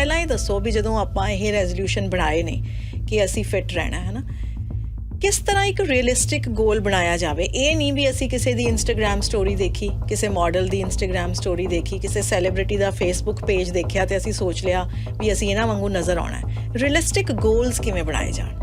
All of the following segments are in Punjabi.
ਪਹਿਲਾਂ ਇਹ ਦੱਸੋ ਵੀ ਜਦੋਂ ਆਪਾਂ ਇਹ ਰੈਜ਼ੋਲੂਸ਼ਨ ਬਣਾਏ ਨੇ ਕਿ ਅਸੀਂ ਫਿਟ ਰਹਿਣਾ ਹੈ ਨਾ, ਕਿਸ ਤਰ੍ਹਾਂ ਇੱਕ ਰੀਅਲਿਸਟਿਕ ਗੋਲ ਬਣਾਇਆ ਜਾਵੇ। ਇਹ ਨਹੀਂ ਵੀ ਅਸੀਂ ਕਿਸੇ ਦੀ ਇੰਸਟਾਗ੍ਰਾਮ ਸਟੋਰੀ ਦੇਖੀ, ਕਿਸੇ ਮਾਡਲ ਦੀ ਇੰਸਟਾਗ੍ਰਾਮ ਸਟੋਰੀ ਦੇਖੀ, ਕਿਸੇ ਸੈਲੀਬ੍ਰਿਟੀ ਦਾ ਫੇਸਬੁੱਕ ਪੇਜ ਦੇਖਿਆ ਤੇ ਅਸੀਂ ਸੋਚ ਲਿਆ ਵੀ ਅਸੀਂ ਇਹਨਾਂ ਵਾਂਗੂ ਨਜ਼ਰ ਆਉਣਾ ਹੈ। ਰੀਅਲਿਸਟਿਕ ਗੋਲਸ ਕਿਵੇਂ ਬਣਾਏ ਜਾਣ?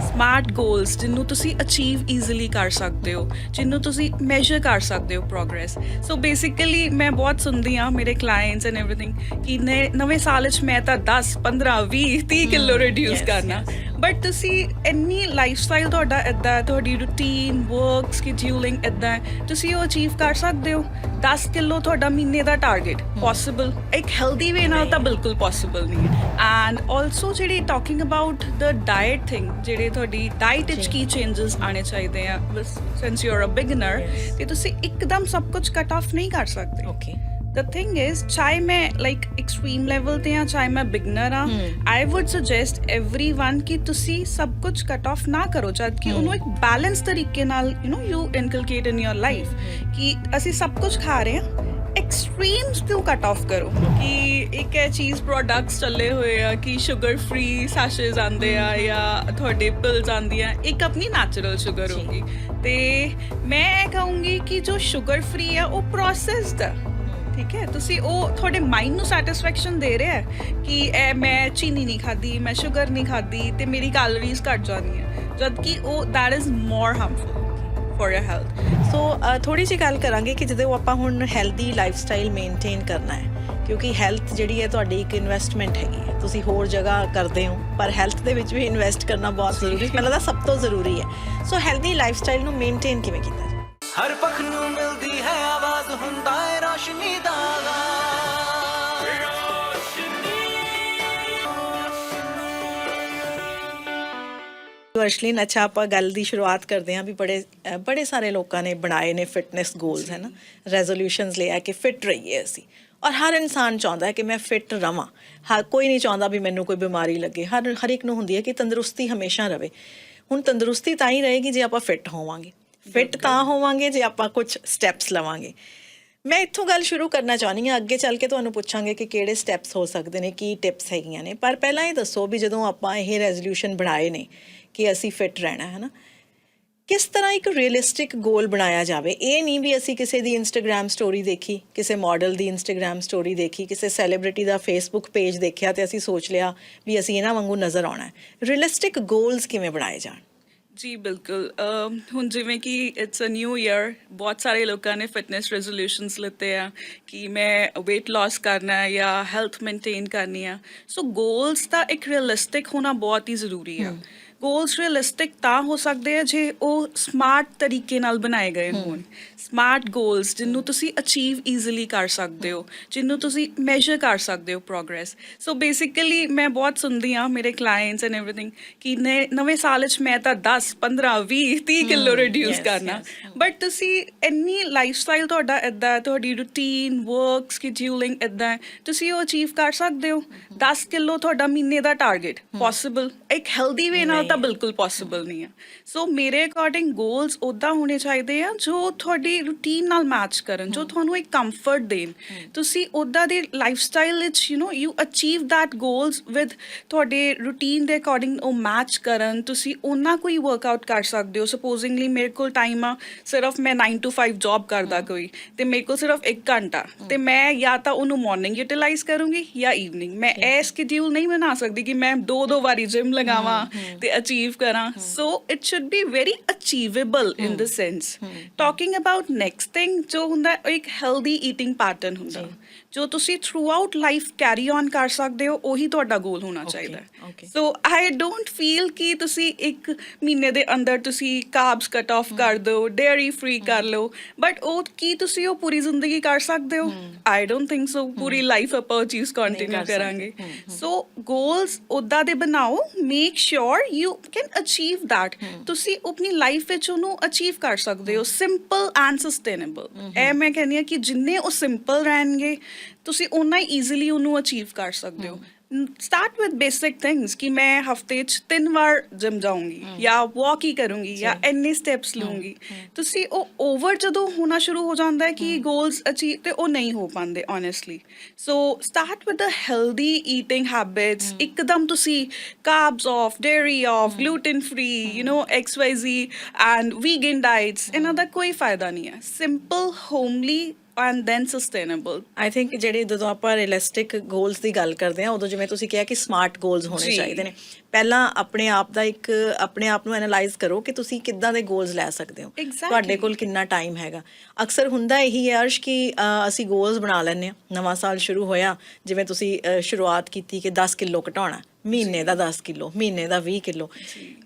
ਸਮਾਰਟ ਗੋਲਸ ਜਿਹਨੂੰ ਤੁਸੀਂ ਅਚੀਵ ਈਜ਼ੀਲੀ ਕਰ ਸਕਦੇ ਹੋ, ਜਿਹਨੂੰ ਤੁਸੀਂ ਮੈਜ਼ਰ ਕਰ ਸਕਦੇ ਹੋ ਪ੍ਰੋਗਰੈਸ। ਸੋ ਬੇਸਿਕਲੀ ਮੈਂ ਬਹੁਤ ਸੁਣਦੀ ਹਾਂ ਮੇਰੇ ਕਲਾਇੰਟਸ ਐਂਡ ਐਵਰੀਥਿੰਗ ਕਿ ਨਵੇਂ ਸਾਲ 'ਚ ਮੈਂ ਤਾਂ 10 15 20 30 ਕਿਲੋ ਰਿਡਿਊਸ ਕਰਨਾ, ਬਟ ਤੁਸੀਂ ਇੰਨੀ ਲਾਈਫ ਸਟਾਈਲ ਤੁਹਾਡਾ ਇੱਦਾਂ, ਤੁਹਾਡੀ ਰੂਟੀਨ ਵਰਕ ਸਕੇਡਿਊਲਿੰਗ ਇੱਦਾਂ, ਤੁਸੀਂ ਉਹ ਅਚੀਵ ਕਰ ਸਕਦੇ ਹੋ। 10 ਕਿਲੋ ਤੁਹਾਡਾ ਮਹੀਨੇ ਦਾ ਟਾਰਗੇਟ ਪੋਸੀਬਲ, ਇੱਕ ਹੈਲਦੀ ਵੇ ਨਾਲ ਤਾਂ ਬਿਲਕੁਲ ਪੋਸੀਬਲ ਨਹੀਂ ਹੈ। ਐਂਡ ਆਲਸੋ ਜਿਹੜੀ talking about the diet thing, ਜਿਹੜੇ ਤੁਹਾਡੀ ਡਾਇਟ ਵਿੱਚ ਕੀ ਚੇਂਜਸ ਆਉਣੇ ਚਾਹੀਦੇ ਆ, since you are a beginner, ਤੇ ਤੁਸੀਂ ਇੱਕਦਮ ਸਭ ਕੁਝ ਕੱਟ ਆਫ ਨਹੀਂ ਕਰ ਸਕਦੇ। ਓਕੇ, The thing is, ਚਾਹੇ ਮੈਂ ਲਾਈਕ ਐਕਸਟ੍ਰੀਮ ਲੈਵਲ ਤੇ ਹਾਂ, ਚਾਹੇ ਮੈਂ ਬਿਗਨਰ ਹਾਂ, ਆਈ ਵੁੱਡ ਸੁਜੈਸਟ एवरीवन ਕਿ ਤੁਸੀਂ ਸਭ ਕੁਝ ਕੱਟ ਆਫ ਨਾ ਕਰੋ, ਜਦ ਕਿ ਉਹਨੂੰ ਇੱਕ ਬੈਲੈਂਸ ਤਰੀਕੇ ਨਾਲ you inculcate in your life ਕਿ ਅਸੀਂ ਸਭ ਕੁਝ ਖਾ ਰਹੇ ਹਾਂ, ਐਕਸਟ੍ਰੀਮਸ ਤੋਂ ਕੱਟ ਆਫ ਕਰੋ। ਕਿ ਇੱਕ ਇਹ ਚੀਜ਼ ਪ੍ਰੋਡਕਟਸ ਚੱਲੇ ਹੋਏ ਆ ਕਿ ਸ਼ੂਗਰ ਫ੍ਰੀ ਸੈਸ਼ੇਜ਼ ਆਉਂਦੇ ਆ ਜਾਂ ਤੁਹਾਡੇ ਪਿਲਸ ਆਉਂਦੀਆਂ, ਇੱਕ ਆਪਣੀ ਨੈਚੁਰਲ ਸ਼ੂਗਰ ਹੋਗੀ। ਤੇ ਮੈਂ ਇਹ ਕਹੂੰਗੀ ਕਿ ਜੋ ਸ਼ੂਗਰ ਫ੍ਰੀ ਆ ਉਹ ਪ੍ਰੋਸੈਸਡ ਆ, ਠੀਕ ਹੈ। ਤੁਸੀਂ ਉਹ ਤੁਹਾਡੇ ਮਾਈਂਡ ਨੂੰ ਸੈਟਿਸਫੈਕਸ਼ਨ ਦੇ ਰਿਹਾ ਹੈ ਕਿ ਇਹ ਮੈਂ ਚੀਨੀ ਨਹੀਂ ਖਾਦੀ, ਮੈਂ ਸ਼ੂਗਰ ਨਹੀਂ ਖਾਦੀ ਤੇ ਮੇਰੀ ਕੈਲੋਰੀਜ਼ ਘੱਟ ਜਾਂਦੀਆਂ, ਜਦ ਕਿ ਉਹ that is more harmful for your health. So ਥੋੜ੍ਹੀ ਜਿਹੀ ਗੱਲ ਕਰਾਂਗੇ ਕਿ ਜਦੋਂ ਆਪਾਂ ਹੁਣ ਹੈਲਦੀ ਲਾਈਫ ਸਟਾਈਲ ਮੇਨਟੇਨ ਕਰਨਾ ਹੈ, ਕਿਉਂਕਿ ਹੈਲਥ ਜਿਹੜੀ ਹੈ ਤੁਹਾਡੀ ਇੱਕ ਇਨਵੈਸਟਮੈਂਟ ਹੈਗੀ ਹੈ, ਤੁਸੀਂ ਹੋਰ ਜਗ੍ਹਾ ਕਰਦੇ ਹੋ ਪਰ ਹੈਲਥ ਦੇ ਵਿੱਚ ਵੀ ਇਨਵੈਸਟ ਕਰਨਾ ਬਹੁਤ ਜ਼ਰੂਰੀ ਹੈ, ਮੈਨੂੰ ਲੱਗਦਾ ਸਭ ਤੋਂ ਜ਼ਰੂਰੀ ਹੈ। ਸੋ ਹੈਲਦੀ ਲਾਈਫ ਸਟਾਈਲ ਨੂੰ ਮੇਨਟੇਨ ਕਿਵੇਂ ਕੀਤਾ ਜਾਵੇ? ਹਰ ਪੱਖ ਨੂੰ ਮਿਲਦੀ ਹੈ ਆਵਾਜ਼, ਹੁੰਦਾ ਹੈ ਰੋਸ਼ਨੀ ਦਾ ਅਰਸ਼ਲੀਨ, ਅੱਛਾ ਆਪਾਂ ਗੱਲ ਦੀ ਸ਼ੁਰੂਆਤ ਕਰਦੇ ਹਾਂ ਵੀ ਬੜੇ ਸਾਰੇ ਲੋਕਾਂ ਨੇ ਬਣਾਏ ਨੇ ਫਿਟਨੈਸ ਗੋਲਸ, ਹੈ ਨਾ, ਰੈਜ਼ੋਲੂਸ਼ਨਸ ਲਿਆ ਕਿ ਫਿਟ ਰਹੀਏ ਅਸੀਂ, ਔਰ ਹਰ ਇਨਸਾਨ ਚਾਹੁੰਦਾ ਹੈ ਕਿ ਮੈਂ ਫਿਟ ਰਵਾਂ। ਕੋਈ ਨਹੀਂ ਚਾਹੁੰਦਾ ਵੀ ਮੈਨੂੰ ਕੋਈ ਬਿਮਾਰੀ ਲੱਗੇ, ਹਰ ਇੱਕ ਨੂੰ ਹੁੰਦੀ ਹੈ ਕਿ ਤੰਦਰੁਸਤੀ ਹਮੇਸ਼ਾ ਰਵੇ। ਹੁਣ ਤੰਦਰੁਸਤੀ ਤਾਂ ਹੀ ਰਹੇਗੀ ਜੇ ਆਪਾਂ ਫਿਟ ਹੋਵਾਂਗੇ, ਫਿਟ ਤਾਂ ਹੋਵਾਂਗੇ ਜੇ ਆਪਾਂ ਕੁਝ ਸਟੈਪਸ ਲਵਾਂਗੇ। ਮੈਂ ਇੱਥੋਂ ਗੱਲ ਸ਼ੁਰੂ ਕਰਨਾ ਚਾਹੁੰਦੀ ਹਾਂ, ਅੱਗੇ ਚੱਲ ਕੇ ਤੁਹਾਨੂੰ ਪੁੱਛਾਂਗੇ ਕਿ ਕਿਹੜੇ ਸਟੈਪਸ ਹੋ ਸਕਦੇ ਨੇ, ਕੀ ਟਿਪਸ ਹੈਗੀਆਂ ਨੇ, ਪਰ ਪਹਿਲਾਂ ਇਹ ਦੱਸੋ ਵੀ ਜਦੋਂ ਆਪਾਂ ਇਹ ਰੈਜ਼ੋਲੂਸ਼ਨ ਬਣਾਏ ਨੇ ਕਿ ਅਸੀਂ ਫਿਟ ਰਹਿਣਾ ਹੈ ਨਾ, ਕਿਸ ਤਰ੍ਹਾਂ ਇੱਕ ਰੀਅਲਿਸਟਿਕ ਗੋਲ ਬਣਾਇਆ ਜਾਵੇ। ਇਹ ਨਹੀਂ ਵੀ ਅਸੀਂ ਕਿਸੇ ਦੀ ਇੰਸਟਾਗ੍ਰਾਮ ਸਟੋਰੀ ਦੇਖੀ, ਕਿਸੇ ਮਾਡਲ ਦੀ ਇੰਸਟਾਗ੍ਰਾਮ ਸਟੋਰੀ ਦੇਖੀ, ਕਿਸੇ ਸੈਲੀਬ੍ਰਿਟੀ ਦਾ ਫੇਸਬੁੱਕ ਪੇਜ ਦੇਖਿਆ ਤੇ ਅਸੀਂ ਸੋਚ ਲਿਆ ਵੀ ਅਸੀਂ ਇਹਨਾਂ ਵਾਂਗੂ ਨਜ਼ਰ ਆਉਣਾ ਹੈ। ਰੀਅਲਿਸਟਿਕ ਗੋਲਸ ਕਿਵੇਂ ਬਣਾਏ ਜਾਣ? ਜੀ ਬਿਲਕੁਲ। ਹੁਣ ਜਿਵੇਂ ਕਿ ਇਟਸ ਅ ਨਿਊ ਈਅਰ, ਬਹੁਤ ਸਾਰੇ ਲੋਕਾਂ ਨੇ ਫਿਟਨੈਸ ਰੈਜ਼ੋਲੂਸ਼ਨਸ ਲਿੱਤੇ ਆ ਕਿ ਮੈਂ ਵੇਟ ਲਾਸ ਕਰਨਾ ਹੈ ਜਾਂ ਹੈਲਥ ਮੇਨਟੇਨ ਕਰਨੀ ਆ। ਸੋ ਗੋਲਸ ਦਾ ਇੱਕ ਰੀਅਲਿਸਟਿਕ ਹੋਣਾ ਬਹੁਤ ਹੀ ਜ਼ਰੂਰੀ ਆ। ਗੋਲਸ ਰੀਅਲਿਸਟਿਕ ਤਾਂ ਹੋ ਸਕਦੇ ਆ ਜੇ ਉਹ ਸਮਾਰਟ ਤਰੀਕੇ ਨਾਲ ਬਣਾਏ ਗਏ ਹੋਣ। ਸਮਾਰਟ ਗੋਲਸ ਜਿਹਨੂੰ ਤੁਸੀਂ ਅਚੀਵ ਈਜ਼ੀਲੀ ਕਰ ਸਕਦੇ ਹੋ, ਜਿਹਨੂੰ ਤੁਸੀਂ ਮੈਜ਼ਰ ਕਰ ਸਕਦੇ ਹੋ ਪ੍ਰੋਗਰੈਸ। ਸੋ ਬੇਸਿਕਲੀ ਮੈਂ ਬਹੁਤ ਸੁਣਦੀ ਹਾਂ ਮੇਰੇ ਕਲਾਇੰਟਸ ਐਂਡ ਐਵਰੀਥਿੰਗ ਕਿ ਨਵੇਂ ਸਾਲ 'ਚ ਮੈਂ ਤਾਂ 10 15 20 30 ਕਿਲੋ ਰਿਡਿਊਸ ਕਰਨਾ, ਬਟ ਤੁਸੀਂ ਇੰਨੀ ਲਾਈਫ ਸਟਾਈਲ ਤੁਹਾਡਾ ਇੱਦਾਂ, ਤੁਹਾਡੀ ਰੂਟੀਨ ਵਰਕ ਸਕੇਡਿਊਲਿੰਗ ਇੱਦਾਂ, ਤੁਸੀਂ ਉਹ ਅਚੀਵ ਕਰ ਸਕਦੇ ਹੋ। 10 ਕਿਲੋ ਤੁਹਾਡਾ ਮਹੀਨੇ ਦਾ ਟਾਰਗੇਟ ਪੋਸੀਬਲ, ਇੱਕ ਹੈਲਦੀ ਵੇ ਨਾਲ ਤਾਂ ਬਿਲਕੁਲ ਪੋਸੀਬਲ ਨਹੀਂ ਆ। ਸੋ ਮੇਰੇ ਅਕੋਰਡਿੰਗ ਗੋਲਸ ਉੱਦਾਂ ਹੋਣੇ ਚਾਹੀਦੇ ਆ ਜੋ ਤੁਹਾਡੀ ਰੂਟੀਨ ਨਾਲ ਮੈਚ ਕਰਨ, ਜੋ ਤੁਹਾਨੂੰ ਇੱਕ ਕੰਫਰਟ ਦੇਣ। ਤੁਸੀਂ ਉੱਦਾਂ ਦੇ ਲਾਈਫ ਸਟਾਈਲ ਵਿੱਚ you achieve that goals with ਤੁਹਾਡੇ ਰੂਟੀਨ ਦੇ ਅਕੋਰਡਿੰਗ ਉਹ ਮੈਚ ਕਰਨ। ਤੁਸੀਂ ਉਹਨਾਂ ਕੋਈ ਵਰਕਆਊਟ ਕਰ ਸਕਦੇ ਹੋ। ਸਪੋਜ਼ਿੰਗਲੀ ਮੇਰੇ ਕੋਲ ਟਾਈਮ ਆ, ਸਿਰਫ ਮੈਂ 9 to 5 ਜੌਬ ਕਰਦਾ ਕੋਈ, ਤੇ ਮੇਰੇ ਕੋਲ ਸਿਰਫ 1 ਘੰਟਾ, ਤੇ ਮੈਂ ਜਾਂ ਤਾਂ ਉਹਨੂੰ ਮਾਰਨਿੰਗ ਯੂਟੀਲਾਈਜ਼ ਕਰੂੰਗੀ ਜਾਂ ਈਵਨਿੰਗ। ਮੈਂ ਇਹ ਸਕੇਡਿਊਲ ਨਹੀਂ ਬਣਾ ਸਕਦੀ ਕਿ ਮੈਂ 2 ਵਾਰੀ ਜਿਮ ਲਗਾਵਾਂ ਤੇ ਅਚੀਵ ਕਰਾਂ। So it should be very achievable in the sense. Talking about next thing ਜੋ ਹੁੰਦਾ, ਉਹ ਇੱਕ ਹੈਲਦੀ ਈਟਿੰਗ ਪੈਟਰਨ ਹੁੰਦਾ ਜੋ ਤੁਸੀਂ through out life carry on ਕਰ ਸਕਦੇ ਹੋ। ਉਹੀ ਤੁਹਾਡਾ ਗੋਲ ਹੋਣਾ ਚਾਹੀਦਾ। ਸੋ ਆਈ ਡੋਂਟ ਫੀਲ ਕਿ ਤੁਸੀਂ 1 ਮਹੀਨੇ ਦੇ ਅੰਦਰ ਤੁਸੀਂ ਕਾਰਬਸ ਕੱਟ ਆਫ ਕਰ ਦਿਓ, ਡੇਅਰੀ ਫ੍ਰੀ ਕਰ ਲਓ, ਬਟ ਉਹ ਕੀ ਤੁਸੀਂ ਉਹ ਪੂਰੀ ਜ਼ਿੰਦਗੀ ਕਰ ਸਕਦੇ ਹੋ? I don't think so. Puri life ਆਪਾਂ ਉਹ ਚੀਜ਼ ਕੰਟੀਨਿਊ ਕਰਾਂਗੇ। ਸੋ ਗੋਲਸ ਉੱਦਾਂ ਦੇ ਬਣਾਓ, make sure you can achieve that. ਤੁਸੀਂ ਆਪਣੀ ਲਾਈਫ ਵਿੱਚ ਉਹਨੂੰ ਅਚੀਵ ਕਰ ਸਕਦੇ ਹੋ, ਸਿੰਪਲ ਐਂਡ ਸਸਟੇਨੇਬਲ। ਇਹ ਮੈਂ ਕਹਿੰਦੀ ਹਾਂ ਕਿ ਜਿੰਨੇ ਉਹ ਸਿੰਪਲ ਰਹਿਣਗੇ ਤੁਸੀਂ ਓਨਾ ਹੀ ਈਜ਼ੀਲੀ ਉਹਨੂੰ ਅਚੀਵ ਕਰ ਸਕਦੇ ਹੋ। ਸਟਾਰਟ ਵਿਦ ਬੇਸਿਕ ਥਿੰਗਸ ਕਿ ਮੈਂ ਹਫਤੇ 'ਚ 3 ਵਾਰ ਜਿਮ ਜਾਊਂਗੀ ਜਾਂ ਵਾਕ ਹੀ ਕਰੂੰਗੀ ਜਾਂ ਇੰਨੇ ਸਟੈਪਸ ਲਊਂਗੀ। ਤੁਸੀਂ ਉਹ ਓਵਰ ਜਦੋਂ ਹੋਣਾ ਸ਼ੁਰੂ ਹੋ ਜਾਂਦਾ ਹੈ ਕਿ ਗੋਲਸ ਅਚੀਵ ਤੇ ਉਹ ਨਹੀਂ ਹੋ ਪਾਉਂਦੇ honestly. So start with a healthy eating habits. ਇੱਕਦਮ ਤੁਸੀਂ carbs off, dairy off, gluten free, XYZ and vegan diets, ਇਹਨਾਂ ਦਾ ਕੋਈ ਫਾਇਦਾ ਨਹੀਂ ਹੈ। Simple, homely and then sustainable. I think ਜਿਹੜੇ ਜਦੋਂ ਆਪਾਂ ਰੀਅਲਿਸਟਿਕ ਗੋਲਸ ਦੀ ਗੱਲ ਕਰਦੇ ਹਾਂ, ਉਦੋਂ ਜਿਵੇਂ ਤੁਸੀਂ ਕਿਹਾ ਕਿ ਸਮਾਰਟ ਗੋਲਸ ਹੋਣੇ ਜੀ। ਚਾਹੀਦੇ ਨੇ। ਪਹਿਲਾਂ ਆਪਣੇ ਆਪ ਨੂੰ ਐਨਾਲਾਈਜ਼ ਕਰੋ ਕਿ ਤੁਸੀਂ ਕਿੱਦਾਂ ਦੇ ਗੋਲਸ ਲੈ ਸਕਦੇ ਹੋ। Exactly. ਤੁਹਾਡੇ ਕੋਲ ਕਿੰਨਾ ਟਾਈਮ ਹੈਗਾ। ਅਕਸਰ ਹੁੰਦਾ ਇਹੀ ਹੈ ਅਰਸ਼ ਕਿ ਅਸੀਂ ਗੋਲਸ ਬਣਾ ਲੈਂਦੇ ਹਾਂ। ਨਵਾਂ ਸਾਲ ਸ਼ੁਰੂ ਹੋਇਆ, ਜਿਵੇਂ ਤੁਸੀਂ ਸ਼ੁਰੂਆਤ ਕੀਤੀ ਕਿ 10 ਕਿਲੋ ਘਟਾਉਣਾ, ਮਹੀਨੇ ਦਾ 10 ਕਿਲੋ, ਮਹੀਨੇ ਦਾ 20 ਕਿਲੋ।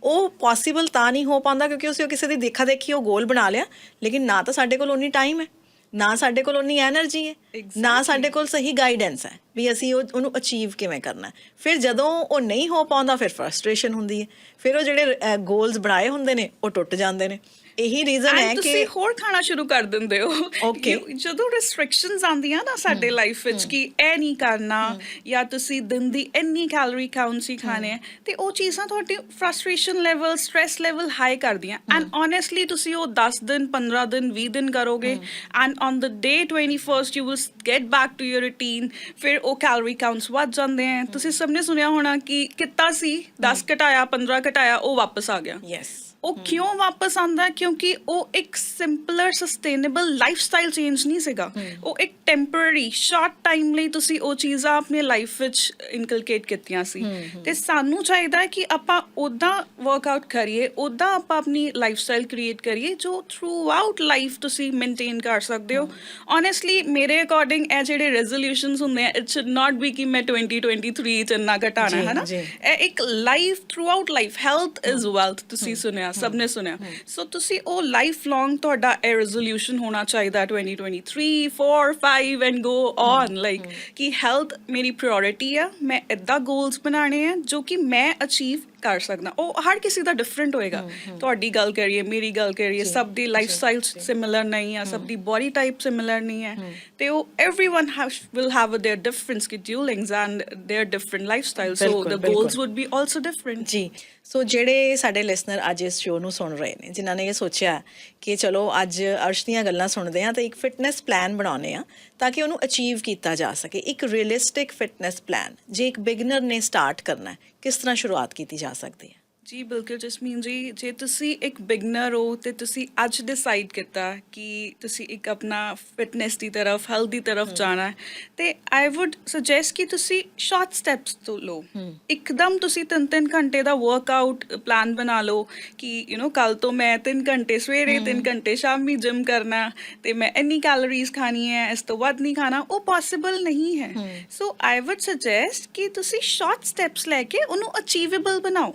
ਉਹ ਪੋਸੀਬਲ ਤਾਂ ਨਹੀਂ ਹੋ ਪਾਉਂਦਾ ਕਿਉਂਕਿ ਅਸੀਂ ਉਹ ਕਿਸੇ ਦੀ ਦੇਖਾ ਦੇਖੀ ਉਹ ਗੋਲ ਬਣਾ ਲਿਆ, ਲੇਕਿਨ ਨਾ ਤਾਂ ਸਾਡੇ ਕੋਲ ਉਨੀ ਟਾਈਮ ਹੈ, ਨਾ ਸਾਡੇ ਕੋਲ ਉਨੀ ਐਨਰਜੀ ਹੈ, ਨਾ ਸਾਡੇ ਕੋਲ ਸਹੀ ਗਾਈਡੈਂਸ ਹੈ ਵੀ ਅਸੀਂ ਉਹਨੂੰ ਅਚੀਵ ਕਿਵੇਂ ਕਰਨਾ। ਫਿਰ ਜਦੋਂ ਉਹ ਨਹੀਂ ਹੋ ਪਾਉਂਦਾ ਫਿਰ ਫਰਸਟ੍ਰੇਸ਼ਨ ਹੁੰਦੀ ਹੈ, ਫਿਰ ਉਹ ਜਿਹੜੇ ਗੋਲਸ ਬਣਾਏ ਹੁੰਦੇ ਨੇ ਉਹ ਟੁੱਟ ਜਾਂਦੇ ਨੇ। ਇਹੀ ਰੀਜ਼ਨ ਹੈ ਕਿ ਤੁਸੀਂ ਹੋਰ ਖਾਣਾ ਸ਼ੁਰੂ ਕਰ ਦਿੰਦੇ ਹੋ। Okay. ਜਦੋਂ ਰਿਸਟ੍ਰਿਕਸ਼ਨਸ ਆਉਂਦੀਆਂ ਨਾ ਸਾਡੇ ਲਾਈਫ ਵਿੱਚ ਕਿ ਇਹ ਨਹੀਂ ਕਰਨਾ ਜਾਂ ਤੁਸੀਂ ਦਿਨ ਦੀ ਇੰਨੀ ਕੈਲੋਰੀ ਕਾਊਂਟਸ ਹੀ ਖਾਣੇ ਹੈ, ਤੇ ਉਹ ਚੀਜ਼ਾਂ ਤੁਹਾਡੀ frustration level, stress level high ਕਰਦੀਆਂ। ਐਂਡ ਓਨੈਸਟਲੀ ਤੁਸੀਂ ਉਹ 10 ਦਿਨ, 15 ਦਿਨ, 20 ਦਿਨ ਕਰੋਗੇ and on the day 21st you will get back to your routine. ਫਿਰ ਉਹ ਕੈਲੋਰੀ ਕਾਊਂਟਸ ਵੱਧ ਜਾਂਦੇ ਹੈ। ਤੁਸੀਂ ਸਭ ਨੇ ਸੁਣਿਆ ਹੋਣਾ ਕਿ ਕੀਤਾ ਸੀ 10 ਘਟਾਇਆ, 15 ਘਟਾਇਆ, ਉਹ ਵਾਪਸ ਆ ਗਿਆ। ਯੈਸ। ਉਹ ਕਿਉਂ ਵਾਪਸ ਆਉਂਦਾ? ਕਿਉਂਕਿ ਉਹ ਇੱਕ ਸਿੰਪਲਰ ਸਸਟੇਨੇਬਲ ਲਾਈਫ ਸਟਾਈਲ ਚੇਂਜ ਨਹੀਂ ਸੀਗਾ। ਉਹ ਇੱਕ ਟੈਂਪਰਰੀ ਸ਼ਾਰਟ ਟਾਈਮ ਲਈ ਤੁਸੀਂ ਉਹ ਚੀਜ਼ਾਂ ਆਪਣੀ ਲਾਈਫ ਵਿੱਚ ਇਨਕਲਕੇਟ ਕੀਤੀਆਂ ਸੀ। ਤੇ ਸਾਨੂੰ ਚਾਹੀਦਾ ਹੈ ਕਿ ਆਪਾਂ ਉੱਦਾਂ ਵਰਕਆਊਟ ਕਰੀਏ, ਉੱਦਾਂ ਆਪਾਂ ਆਪਣੀ ਲਾਈਫ ਸਟਾਈਲ ਕ੍ਰੀਏਟ ਕਰੀਏ ਜੋ ਥਰੂ ਆਊਟ ਲਾਈਫ ਤੁਸੀਂ ਮੇਨਟੇਨ ਕਰ ਸਕਦੇ ਹੋ। ਓਨੈਸਟਲੀ ਮੇਰੇ ਅਕੋਰਡਿੰਗ ਇਹ ਜਿਹੜੇ ਰੈਜ਼ੋਲਿਊਸ਼ਨਸ ਹੁੰਦੇ ਆ, ਇਟ ਸ਼ੁਡ ਨਾਟ ਬੀ ਕਿ ਮੈਂ 2023 ਚ ਇੰਨਾ ਘਟਾਣਾ ਹੈ ਨਾ। ਇਹ ਇੱਕ life, through out life, health is wealth, ਤੁਸੀਂ ਸੁਣਿਆ, ਸਭ ਨੇ ਸੁਣਿਆ। ਸੋ ਤੁਸੀਂ ਉਹ ਲਾਈਫ ਲੌਂਗ ਤੁਹਾਡਾ ਇਹ ਰੈਜ਼ੋਲਿਊਸ਼ਨ ਹੋਣਾ ਚਾਹੀਦਾ 2023, 4, 5 ਐਂਡ ਗੋ ਔਨ, ਲਾਈਕ ਕਿ ਹੈਲਥ ਮੇਰੀ ਪ੍ਰਾਇੋਰਟੀ ਆ। ਮੈਂ ਇੱਦਾਂ ਗੋਲਸ ਬਣਾਉਣੇ ਆ ਜੋ ਕਿ ਮੈਂ ਅਚੀਵ ਕਰ ਸਕਦਾ। ਉਹ ਹਰ ਕਿਸੇ ਦਾ ਡਿਫਰੈਂਟ ਹੋਏਗਾ। ਤੁਹਾਡੀ ਗੱਲ ਕਰੀਏ, ਮੇਰੀ ਗੱਲ ਕਰੀਏ, ਸਭ ਦੀ ਲਾਈਫ ਸਟਾਈਲ ਸਿਮਿਲਰ ਨਹੀਂ ਆ, ਸਭ ਦੀ ਬੋਡੀ ਟਾਈਪ ਸਿਮਿਲਰ ਨਹੀਂ ਹੈ। ਤੇ ਉਹ everyone will have their different schedulings and their different lifestyles, so the goals would be also different. ਜੀ। ਸੋ ਜਿਹੜੇ ਸਾਡੇ ਲਿਸਨਰ ਅੱਜ ਇਸ ਸ਼ੋਅ ਨੂੰ ਸੁਣ ਰਹੇ ਨੇ, ਜਿਨ੍ਹਾਂ ਨੇ ਇਹ ਸੋਚਿਆ ਕਿ ਚਲੋ ਅੱਜ ਅਰਸ਼ ਦੀਆਂ ਗੱਲਾਂ ਸੁਣਦੇ ਹਾਂ ਤਾਂ ਇੱਕ ਫਿਟਨੈਸ ਪਲਾਨ ਬਣਾਉਂਦੇ ਹਾਂ ਤਾਂ ਕਿ ਉਹਨੂੰ ਅਚੀਵ ਕੀਤਾ ਜਾ ਸਕੇ, ਇੱਕ ਰੀਅਲਿਸਟਿਕ ਫਿਟਨੈਸ ਪਲਾਨ ਜੇ ਇੱਕ ਬਿਗਨਰ ਨੇ ਸਟਾਰਟ ਕਰਨਾ ਹੈ, ਕਿਸ ਤਰ੍ਹਾਂ ਸ਼ੁਰੂਆਤ ਕੀਤੀ ਜਾ ਸਕਦੀ ਹੈ? ਜੀ ਬਿਲਕੁਲ ਜਸਮੀਨ ਜੀ, ਜੇ ਤੁਸੀਂ ਇੱਕ ਬਿਗਨਰ ਹੋ ਤੇ ਤੁਸੀਂ ਅੱਜ ਡਿਸਾਈਡ ਕੀਤਾ ਕਿ ਤੁਸੀਂ ਇੱਕ ਆਪਣਾ ਫਿਟਨੈਸ ਦੀ ਤਰਫ, ਹੈਲਥ ਦੀ ਤਰਫ ਜਾਣਾ ਹੈ, ਤੇ ਆਈ ਵੁੱਡ ਸੁਜੈਸਟ ਕਿ ਤੁਸੀਂ ਸ਼ਾਰਟ ਸਟੈਪਸ ਤੋਂ ਲਓ। ਇੱਕਦਮ ਤੁਸੀਂ 3-3 ਘੰਟੇ ਦਾ ਵਰਕਆਊਟ ਪਲਾਨ ਬਣਾ ਲਓ ਕਿ ਕੱਲ ਤੋਂ ਮੈਂ 3 ਘੰਟੇ ਸਵੇਰੇ, 3 ਘੰਟੇ ਸ਼ਾਮੀ ਜਿਮ ਕਰਨਾ ਤੇ ਮੈਂ ਇੰਨੀ ਕੈਲੋਰੀਜ਼ ਖਾਣੀ ਹੈ, ਇਸ ਤੋਂ ਵੱਧ ਨਹੀਂ ਖਾਣਾ। ਉਹ ਪੋਸੀਬਲ ਨਹੀਂ ਹੈ। ਸੋ ਆਈ ਵੁੱਡ ਸੁਜੈਸਟ ਕਿ ਤੁਸੀਂ ਸ਼ਾਰਟ ਸਟੈਪਸ ਲੈ ਕੇ ਉਹਨੂੰ ਅਚੀਵੇਬਲ ਬਣਾਓ।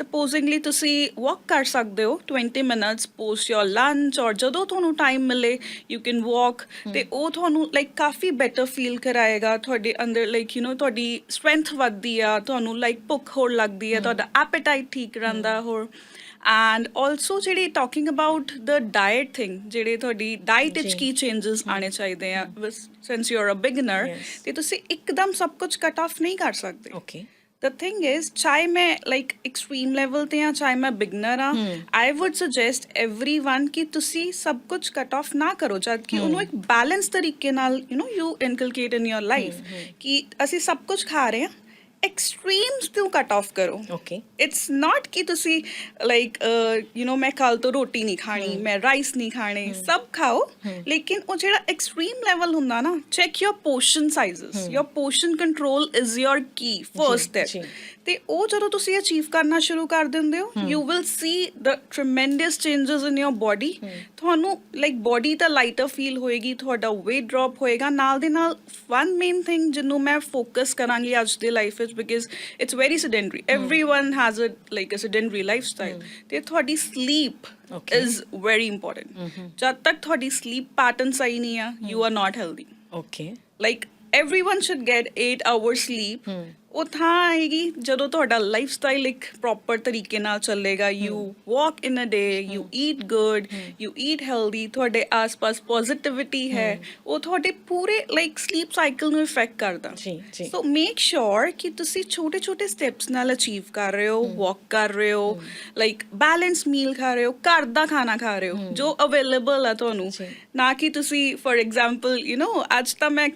ਸਪੋਜ਼ਿੰਗਲੀ ਤੁਸੀਂ ਵਾਕ ਕਰ ਸਕਦੇ ਹੋ 20 ਮਿੰਟਸ ਪੋਸਟ ਯੋਰ ਲੰਚ, ਔਰ ਜਦੋਂ ਤੁਹਾਨੂੰ ਟਾਈਮ ਮਿਲੇ ਯੂ ਕੈਨ ਵਾਕ। ਤੇ ਉਹ ਤੁਹਾਨੂੰ ਲਾਈਕ ਕਾਫੀ ਬੈਟਰ ਫੀਲ ਕਰਾਏਗਾ। ਤੁਹਾਡੇ ਅੰਦਰ ਲਾਈਕ ਤੁਹਾਡੀ ਸਟਰੈਂਥ ਵੱਧਦੀ ਆ, ਤੁਹਾਨੂੰ ਲਾਈਕ ਭੁੱਖ ਹੋਰ ਲੱਗਦੀ ਹੈ, ਤੁਹਾਡਾ ਐਪੇਟਾਈਟ ਠੀਕ ਰਹਿੰਦਾ ਹੋਰ। ਐਂਡ ਆਲਸੋ ਜਿਹੜੀ talking about the diet thing, ਜਿਹੜੇ ਤੁਹਾਡੀ ਡਾਇਟ ਵਿੱਚ ਕੀ ਚੇਂਜਸ ਆਉਣੇ ਚਾਹੀਦੇ ਆ since you are a beginner, ਤੇ ਤੁਸੀਂ ਇੱਕਦਮ ਸਭ ਕੁਝ ਕੱਟ ਆਫ ਨਹੀਂ ਕਰ ਸਕਦੇ। ਓਕੇ। The thing is, ਚਾਹੇ ਮੈਂ ਲਾਈਕ ਐਕਸਟ੍ਰੀਮ ਲੈਵਲ ਤੇ ਆ, ਚਾਹੇ ਮੈਂ ਬਿਗਨਰ ਆ, ਆਈ ਵੁੱਡ ਸੁਜੈਸਟ ਐਵਰੀਵਨ ਕਿ ਤੁਸੀਂ ਸਭ ਕੁਝ ਕੱਟ ਆਫ ਨਾ ਕਰੋ, ਜਦ ਕਿ ਉਹਨੂੰ ਇੱਕ ਬੈਲੈਂਸ ਤਰੀਕੇ ਨਾਲ you inculcate in your life ਕਿ ਅਸੀਂ ਸਭ ਕੁਝ ਖਾ ਰਹੇ ਹਾਂ, ਐਕਸਟ੍ਰੀਮਸ ਤੋਂ ਕੱਟ ਆਫ ਕਰੋ। ਓਕੇ। ਇਟਸ ਨਾਟ ਕਿ ਤੁਸੀਂ ਲਾਈਕ ਮੈਂ ਕੱਲ ਤੋਂ ਰੋਟੀ ਨਹੀਂ ਖਾਣੀ, ਮੈਂ ਰਾਈਸ ਨਹੀਂ ਖਾਣੇ, ਸਭ ਖਾਓ, ਲੇਕਿਨ ਉਹ ਜਿਹੜਾ ਐਕਸਟ੍ਰੀਮ ਲੈਵਲ ਹੁੰਦਾ ਨਾ, check your portion sizes, your portion control is your Ki first step. ਤੇ ਉਹ ਜਦੋਂ ਤੁਸੀਂ ਅਚੀਵ ਕਰਨਾ ਸ਼ੁਰੂ ਕਰ ਦਿੰਦੇ ਹੋ, you will see the tremendous changes in your body. ਤੁਹਾਨੂੰ ਲਾਈਕ ਬੋਡੀ ਤਾਂ ਲਾਈਟਰ ਫੀਲ ਹੋਏਗੀ, ਤੁਹਾਡਾ weight ਡ੍ਰੌਪ ਹੋਏਗਾ। ਨਾਲ ਦੇ ਨਾਲ ਵਨ ਮੇਨ ਥਿੰਗ ਜਿਹਨੂੰ ਮੈਂ ਫੋਕਸ ਕਰਾਂਗੀ ਅੱਜ ਦੇ ਲਾਈਫ ਵਿੱਚ, because it's very sedentary, everyone has a sedentary lifestyle, ਤੇ ਤੁਹਾਡੀ sleep is very important. ਜਦ ਤੱਕ ਤੁਹਾਡੀ sleep pattern ਸਹੀ ਨਹੀਂ ਆ, you are not healthy. Okay. Like everyone should get 8 hours sleep, ਉਹ ਥਾਂ ਆਏਗੀ ਜਦੋਂ ਤੁਹਾਡਾ ਲਾਈਫ ਸਟਾਈਲ ਇੱਕ ਪ੍ਰੋਪਰ ਤਰੀਕੇ ਨਾਲ ਚੱਲੇਗਾ। You walk in a day, you eat good, you eat healthy, ਤੁਹਾਡੇ ਆਸ-ਪਾਸ ਪੋਜ਼ਿਟਿਵਿਟੀ ਹੈ, ਉਹ ਤੁਹਾਡੇ ਪੂਰੇ ਲਾਈਕ ਸਲੀਪ ਸਾਈਕਲ ਨੂੰ ਇਫੈਕਟ ਕਰਦਾ। ਜੀ। ਸੋ ਮੇਕ ਸ਼ੋਰ ਕਿ ਤੁਸੀਂ ਛੋਟੇ-ਛੋਟੇ ਸਟੈਪਸ ਨਾਲ ਅਚੀਵ ਕਰ ਰਹੇ ਹੋ, ਵਾਕ ਕਰ ਰਹੇ ਹੋ, ਲਾਈਕ ਬੈਲੈਂਸ ਮੀਲ ਖਾ ਰਹੇ ਹੋ, ਘਰ ਦਾ ਖਾਣਾ ਖਾ ਰਹੇ ਹੋ ਜੋ ਅਵੇਲੇਬਲ ਆ ਤੁਹਾਨੂੰ, ਨਾ ਕਿ ਤੁਸੀਂ ਫॉर ਐਗਜ਼ਾਮਪਲ ਅੱਜ ਤਾਂ ਮੈਂ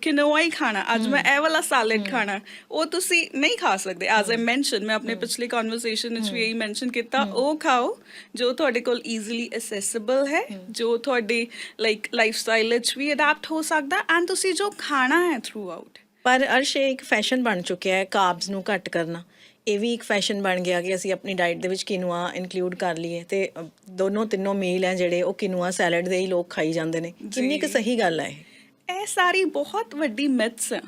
ਕਿਨੋਆ ਹੀ ਖਾਣਾ, ਅੱਜ ਮੈਂ ਇਹ ਵਾਲਾ ਸੈਲਡ ਖਾਣਾ, ਉਹ ਤੁਸੀਂ ਨਹੀਂ ਖਾ ਸਕਦੇ। ਐਜ਼ ਆਈ ਮੈਂਸ਼ਨ, ਮੈਂ ਆਪਣੇ ਪਿਛਲੇ ਕਨਵਰਸੇਸ਼ਨ ਵਿੱਚ ਵੀ ਇਹੀ ਮੈਂਸ਼ਨ ਕੀਤਾ, ਉਹ ਖਾਓ ਜੋ ਤੁਹਾਡੇ ਕੋਲ ਈਜ਼ੀਲੀ ਅਸੈਸਿਬਲ ਹੈ, ਜੋ ਤੁਹਾਡੀ ਲਾਈਕ ਲਾਈਫ ਸਟਾਈਲ ਵਿੱਚ ਵੀ ਅਡੈਪਟ ਹੋ ਸਕਦਾ, ਐਂਡ ਤੁਸੀਂ ਜੋ ਖਾਣਾ ਹੈ ਥਰੂ ਆਊਟ। ਪਰ ਅਰਸ਼, ਇਹ ਇੱਕ ਫੈਸ਼ਨ ਬਣ ਚੁੱਕਿਆ ਹੈ ਕਾਰਬਸ ਨੂੰ ਘੱਟ ਕਰਨਾ। ਇਹ ਵੀ ਇੱਕ ਫੈਸ਼ਨ ਬਣ ਗਿਆ ਕਿ ਅਸੀਂ ਆਪਣੀ ਡਾਈਟ ਦੇ ਵਿੱਚ ਕਿਨੂਆ ਇਨਕਲੂਡ ਕਰ ਲਈਏ, ਤੇ ਦੋਨੋਂ ਤਿੰਨੋਂ ਮੀਲ ਹੈ ਜਿਹੜੇ ਉਹ ਕਿਨੂਆ ਸੈਲਡ ਦੇ ਹੀ ਲੋਕ ਖਾਈ ਜਾਂਦੇ ਨੇ। ਕਿੰਨੀ ਕੁ ਸਹੀ ਗੱਲ ਹੈ ਇਹ ਸਾਰੀ ਬਹੁਤ ਵੱਡੀ ਮਿਥਸ ਹੈ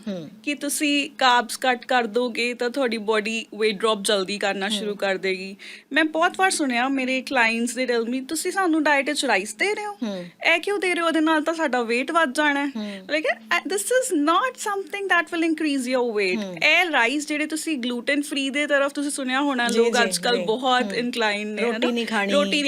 ਕਿ ਤੁਸੀਂ ਕਾਰਬਸ ਕੱਟ ਕਰ ਦੋਗੇ ਤਾਂ ਤੁਹਾਡੀ ਬੋਡੀ weight drop ਜਲਦੀ ਕਰਨਾ ਸ਼ੁਰੂ ਕਰ ਦੇਗੀ। ਮੈਂ ਬਹੁਤ ਵਾਰ ਸੁਣਿਆ ਮੇਰੇ ਕਲਾਇੰਟਸ ਦੇ ਟੈਲ ਮੀ, ਤੁਸੀਂ ਸਾਨੂੰ ਡਾਈਟ ਵਿੱਚ ਰਾਈਸ ਦੇ ਰਹੇ ਹੋ, ਇਹ ਕਿਉਂ ਦੇ ਰਹੇ ਹੋ, ਉਹਦੇ ਨਾਲ ਤਾਂ ਸਾਡਾ weight ਵੱਧ ਜਾਣਾ ਹੈ। Like this is not something that will increase your weight। ਇਹ ਰਾਈਸ ਜਿਹੜੇ ਤੁਸੀਂ ਗਲੂਟਨ ਫ੍ਰੀ ਦੇ ਤਰਫ ਤੁਸੀਂ ਸੁਣਿਆ ਹੋਣਾ, ਲੋਕ ਅੱਜ ਕੱਲ ਬਹੁਤ ਇਨਕਲਾਈਨ ਨੇ, ਰੋਟੀ ਨਹੀਂ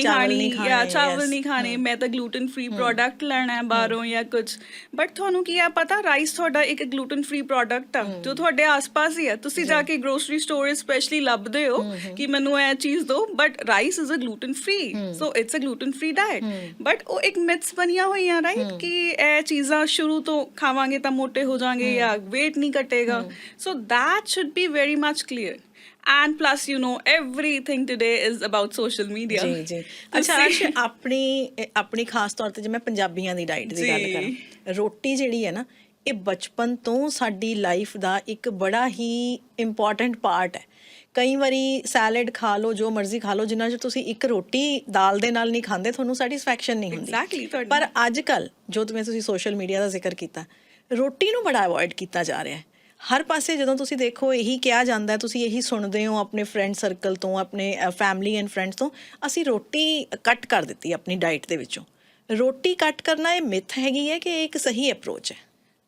ਖਾਣੀ ਜਾਂ ਚਾਵਲ ਨਹੀਂ ਖਾਣੇ, ਮੈਂ ਤਾਂ ਗਲੂਟਨ ਫ੍ਰੀ ਪ੍ਰੋਡਕਟ ਲੈਣਾ ਹੈ ਬਾਹਰੋਂ ਜਾਂ ਕੁਝ। ਬਟ ਤੁਹਾਨੂੰ ਕੀ ਆ ਪਤਾ, ਰਾਈਸ ਤੁਹਾਡਾ ਇੱਕ ਗਲੂਟਨ ਫ੍ਰੀ ਪ੍ਰੋਡਕਟ ਆ ਜੋ ਤੁਹਾਡੇ ਆਸ-ਪਾਸ ਹੀ ਹੈ। ਤੁਸੀਂ ਜਾ ਕੇ ਗਰੋਸਰੀ ਸਟੋਰ ਸਪੈਸ਼ਲੀ ਲੱਭਦੇ ਹੋ ਕਿ ਮੈਨੂੰ ਇਹ ਚੀਜ਼ ਦਿਓ, but rice is a gluten free, so it's a gluten free diet. But ਉਹ ਇੱਕ ਮਿਥਸ ਬਣੀਆਂ ਹੋਈਆਂ ਰਾਈਟ ਕਿ ਇਹ ਚੀਜ਼ਾਂ ਸ਼ੁਰੂ ਤੋਂ ਖਾਵਾਂਗੇ ਤਾਂ ਮੋਟੇ ਹੋ ਜਾਵਾਂਗੇ ਜਾਂ weight ਨਹੀਂ ਘਟੇਗਾ। ਸੋ that should be very much clear. And plus, everything today is about social media. ਜੀ। ਅੱਛਾ ਅਰਸ਼, ਆਪਣੀ ਖਾਸ ਤੌਰ ਤੇ ਜੇ ਮੈਂ ਪੰਜਾਬੀਆਂ ਦੀ ਡਾਈਟ ਦੀ ਗੱਲ ਕਰਾਂ, ਰੋਟੀ ਜਿਹੜੀ ਹੈ ਨਾ, ਇਹ ਬਚਪਨ ਤੋਂ ਸਾਡੀ ਲਾਈਫ ਦਾ ਇੱਕ ਬੜਾ ਹੀ ਇੰਪੋਰਟੈਂਟ ਪਾਰਟ ਹੈ। ਕਈ ਵਾਰੀ ਸੈਲਡ ਖਾ ਲਓ, ਜੋ ਮਰਜ਼ੀ ਖਾ ਲਓ, ਜਿੰਨਾ ਚਿਰ ਤੁਸੀਂ ਇੱਕ ਰੋਟੀ ਦਾਲ ਦੇ ਨਾਲ ਨਹੀਂ ਖਾਂਦੇ ਤੁਹਾਨੂੰ ਸੈਟੀਸਫੈਕਸ਼ਨ ਨਹੀਂ ਹੁੰਦੀ। ਪਰ ਅੱਜ ਕੱਲ੍ਹ ਜੋ ਤੁਸੀਂ ਸੋਸ਼ਲ ਮੀਡੀਆ ਦਾ ਜ਼ਿਕਰ ਕੀਤਾ, ਰੋਟੀ ਨੂੰ ਬੜਾ ਅਵੋਇਡ ਕੀਤਾ ਜਾ ਰਿਹਾ ਹੈ। ਹਰ ਪਾਸੇ ਜਦੋਂ ਤੁਸੀਂ ਦੇਖੋ ਇਹੀ ਕਿਹਾ ਜਾਂਦਾ, ਤੁਸੀਂ ਇਹੀ ਸੁਣਦੇ ਹੋ ਆਪਣੇ ਫਰੈਂਡ ਸਰਕਲ ਤੋਂ, ਆਪਣੇ ਫੈਮਿਲੀ ਐਂਡ ਫਰੈਂਡਸ ਤੋਂ, ਅਸੀਂ ਰੋਟੀ ਕੱਟ ਕਰ ਦਿੱਤੀ ਆਪਣੀ ਡਾਈਟ ਦੇ ਵਿੱਚੋਂ। ਰੋਟੀ ਕੱਟ ਕਰਨਾ ਇਹ ਮਿਥ ਹੈਗੀ ਹੈ ਕਿ ਇਹ ਇੱਕ ਸਹੀ ਅਪਰੋਚ ਹੈ?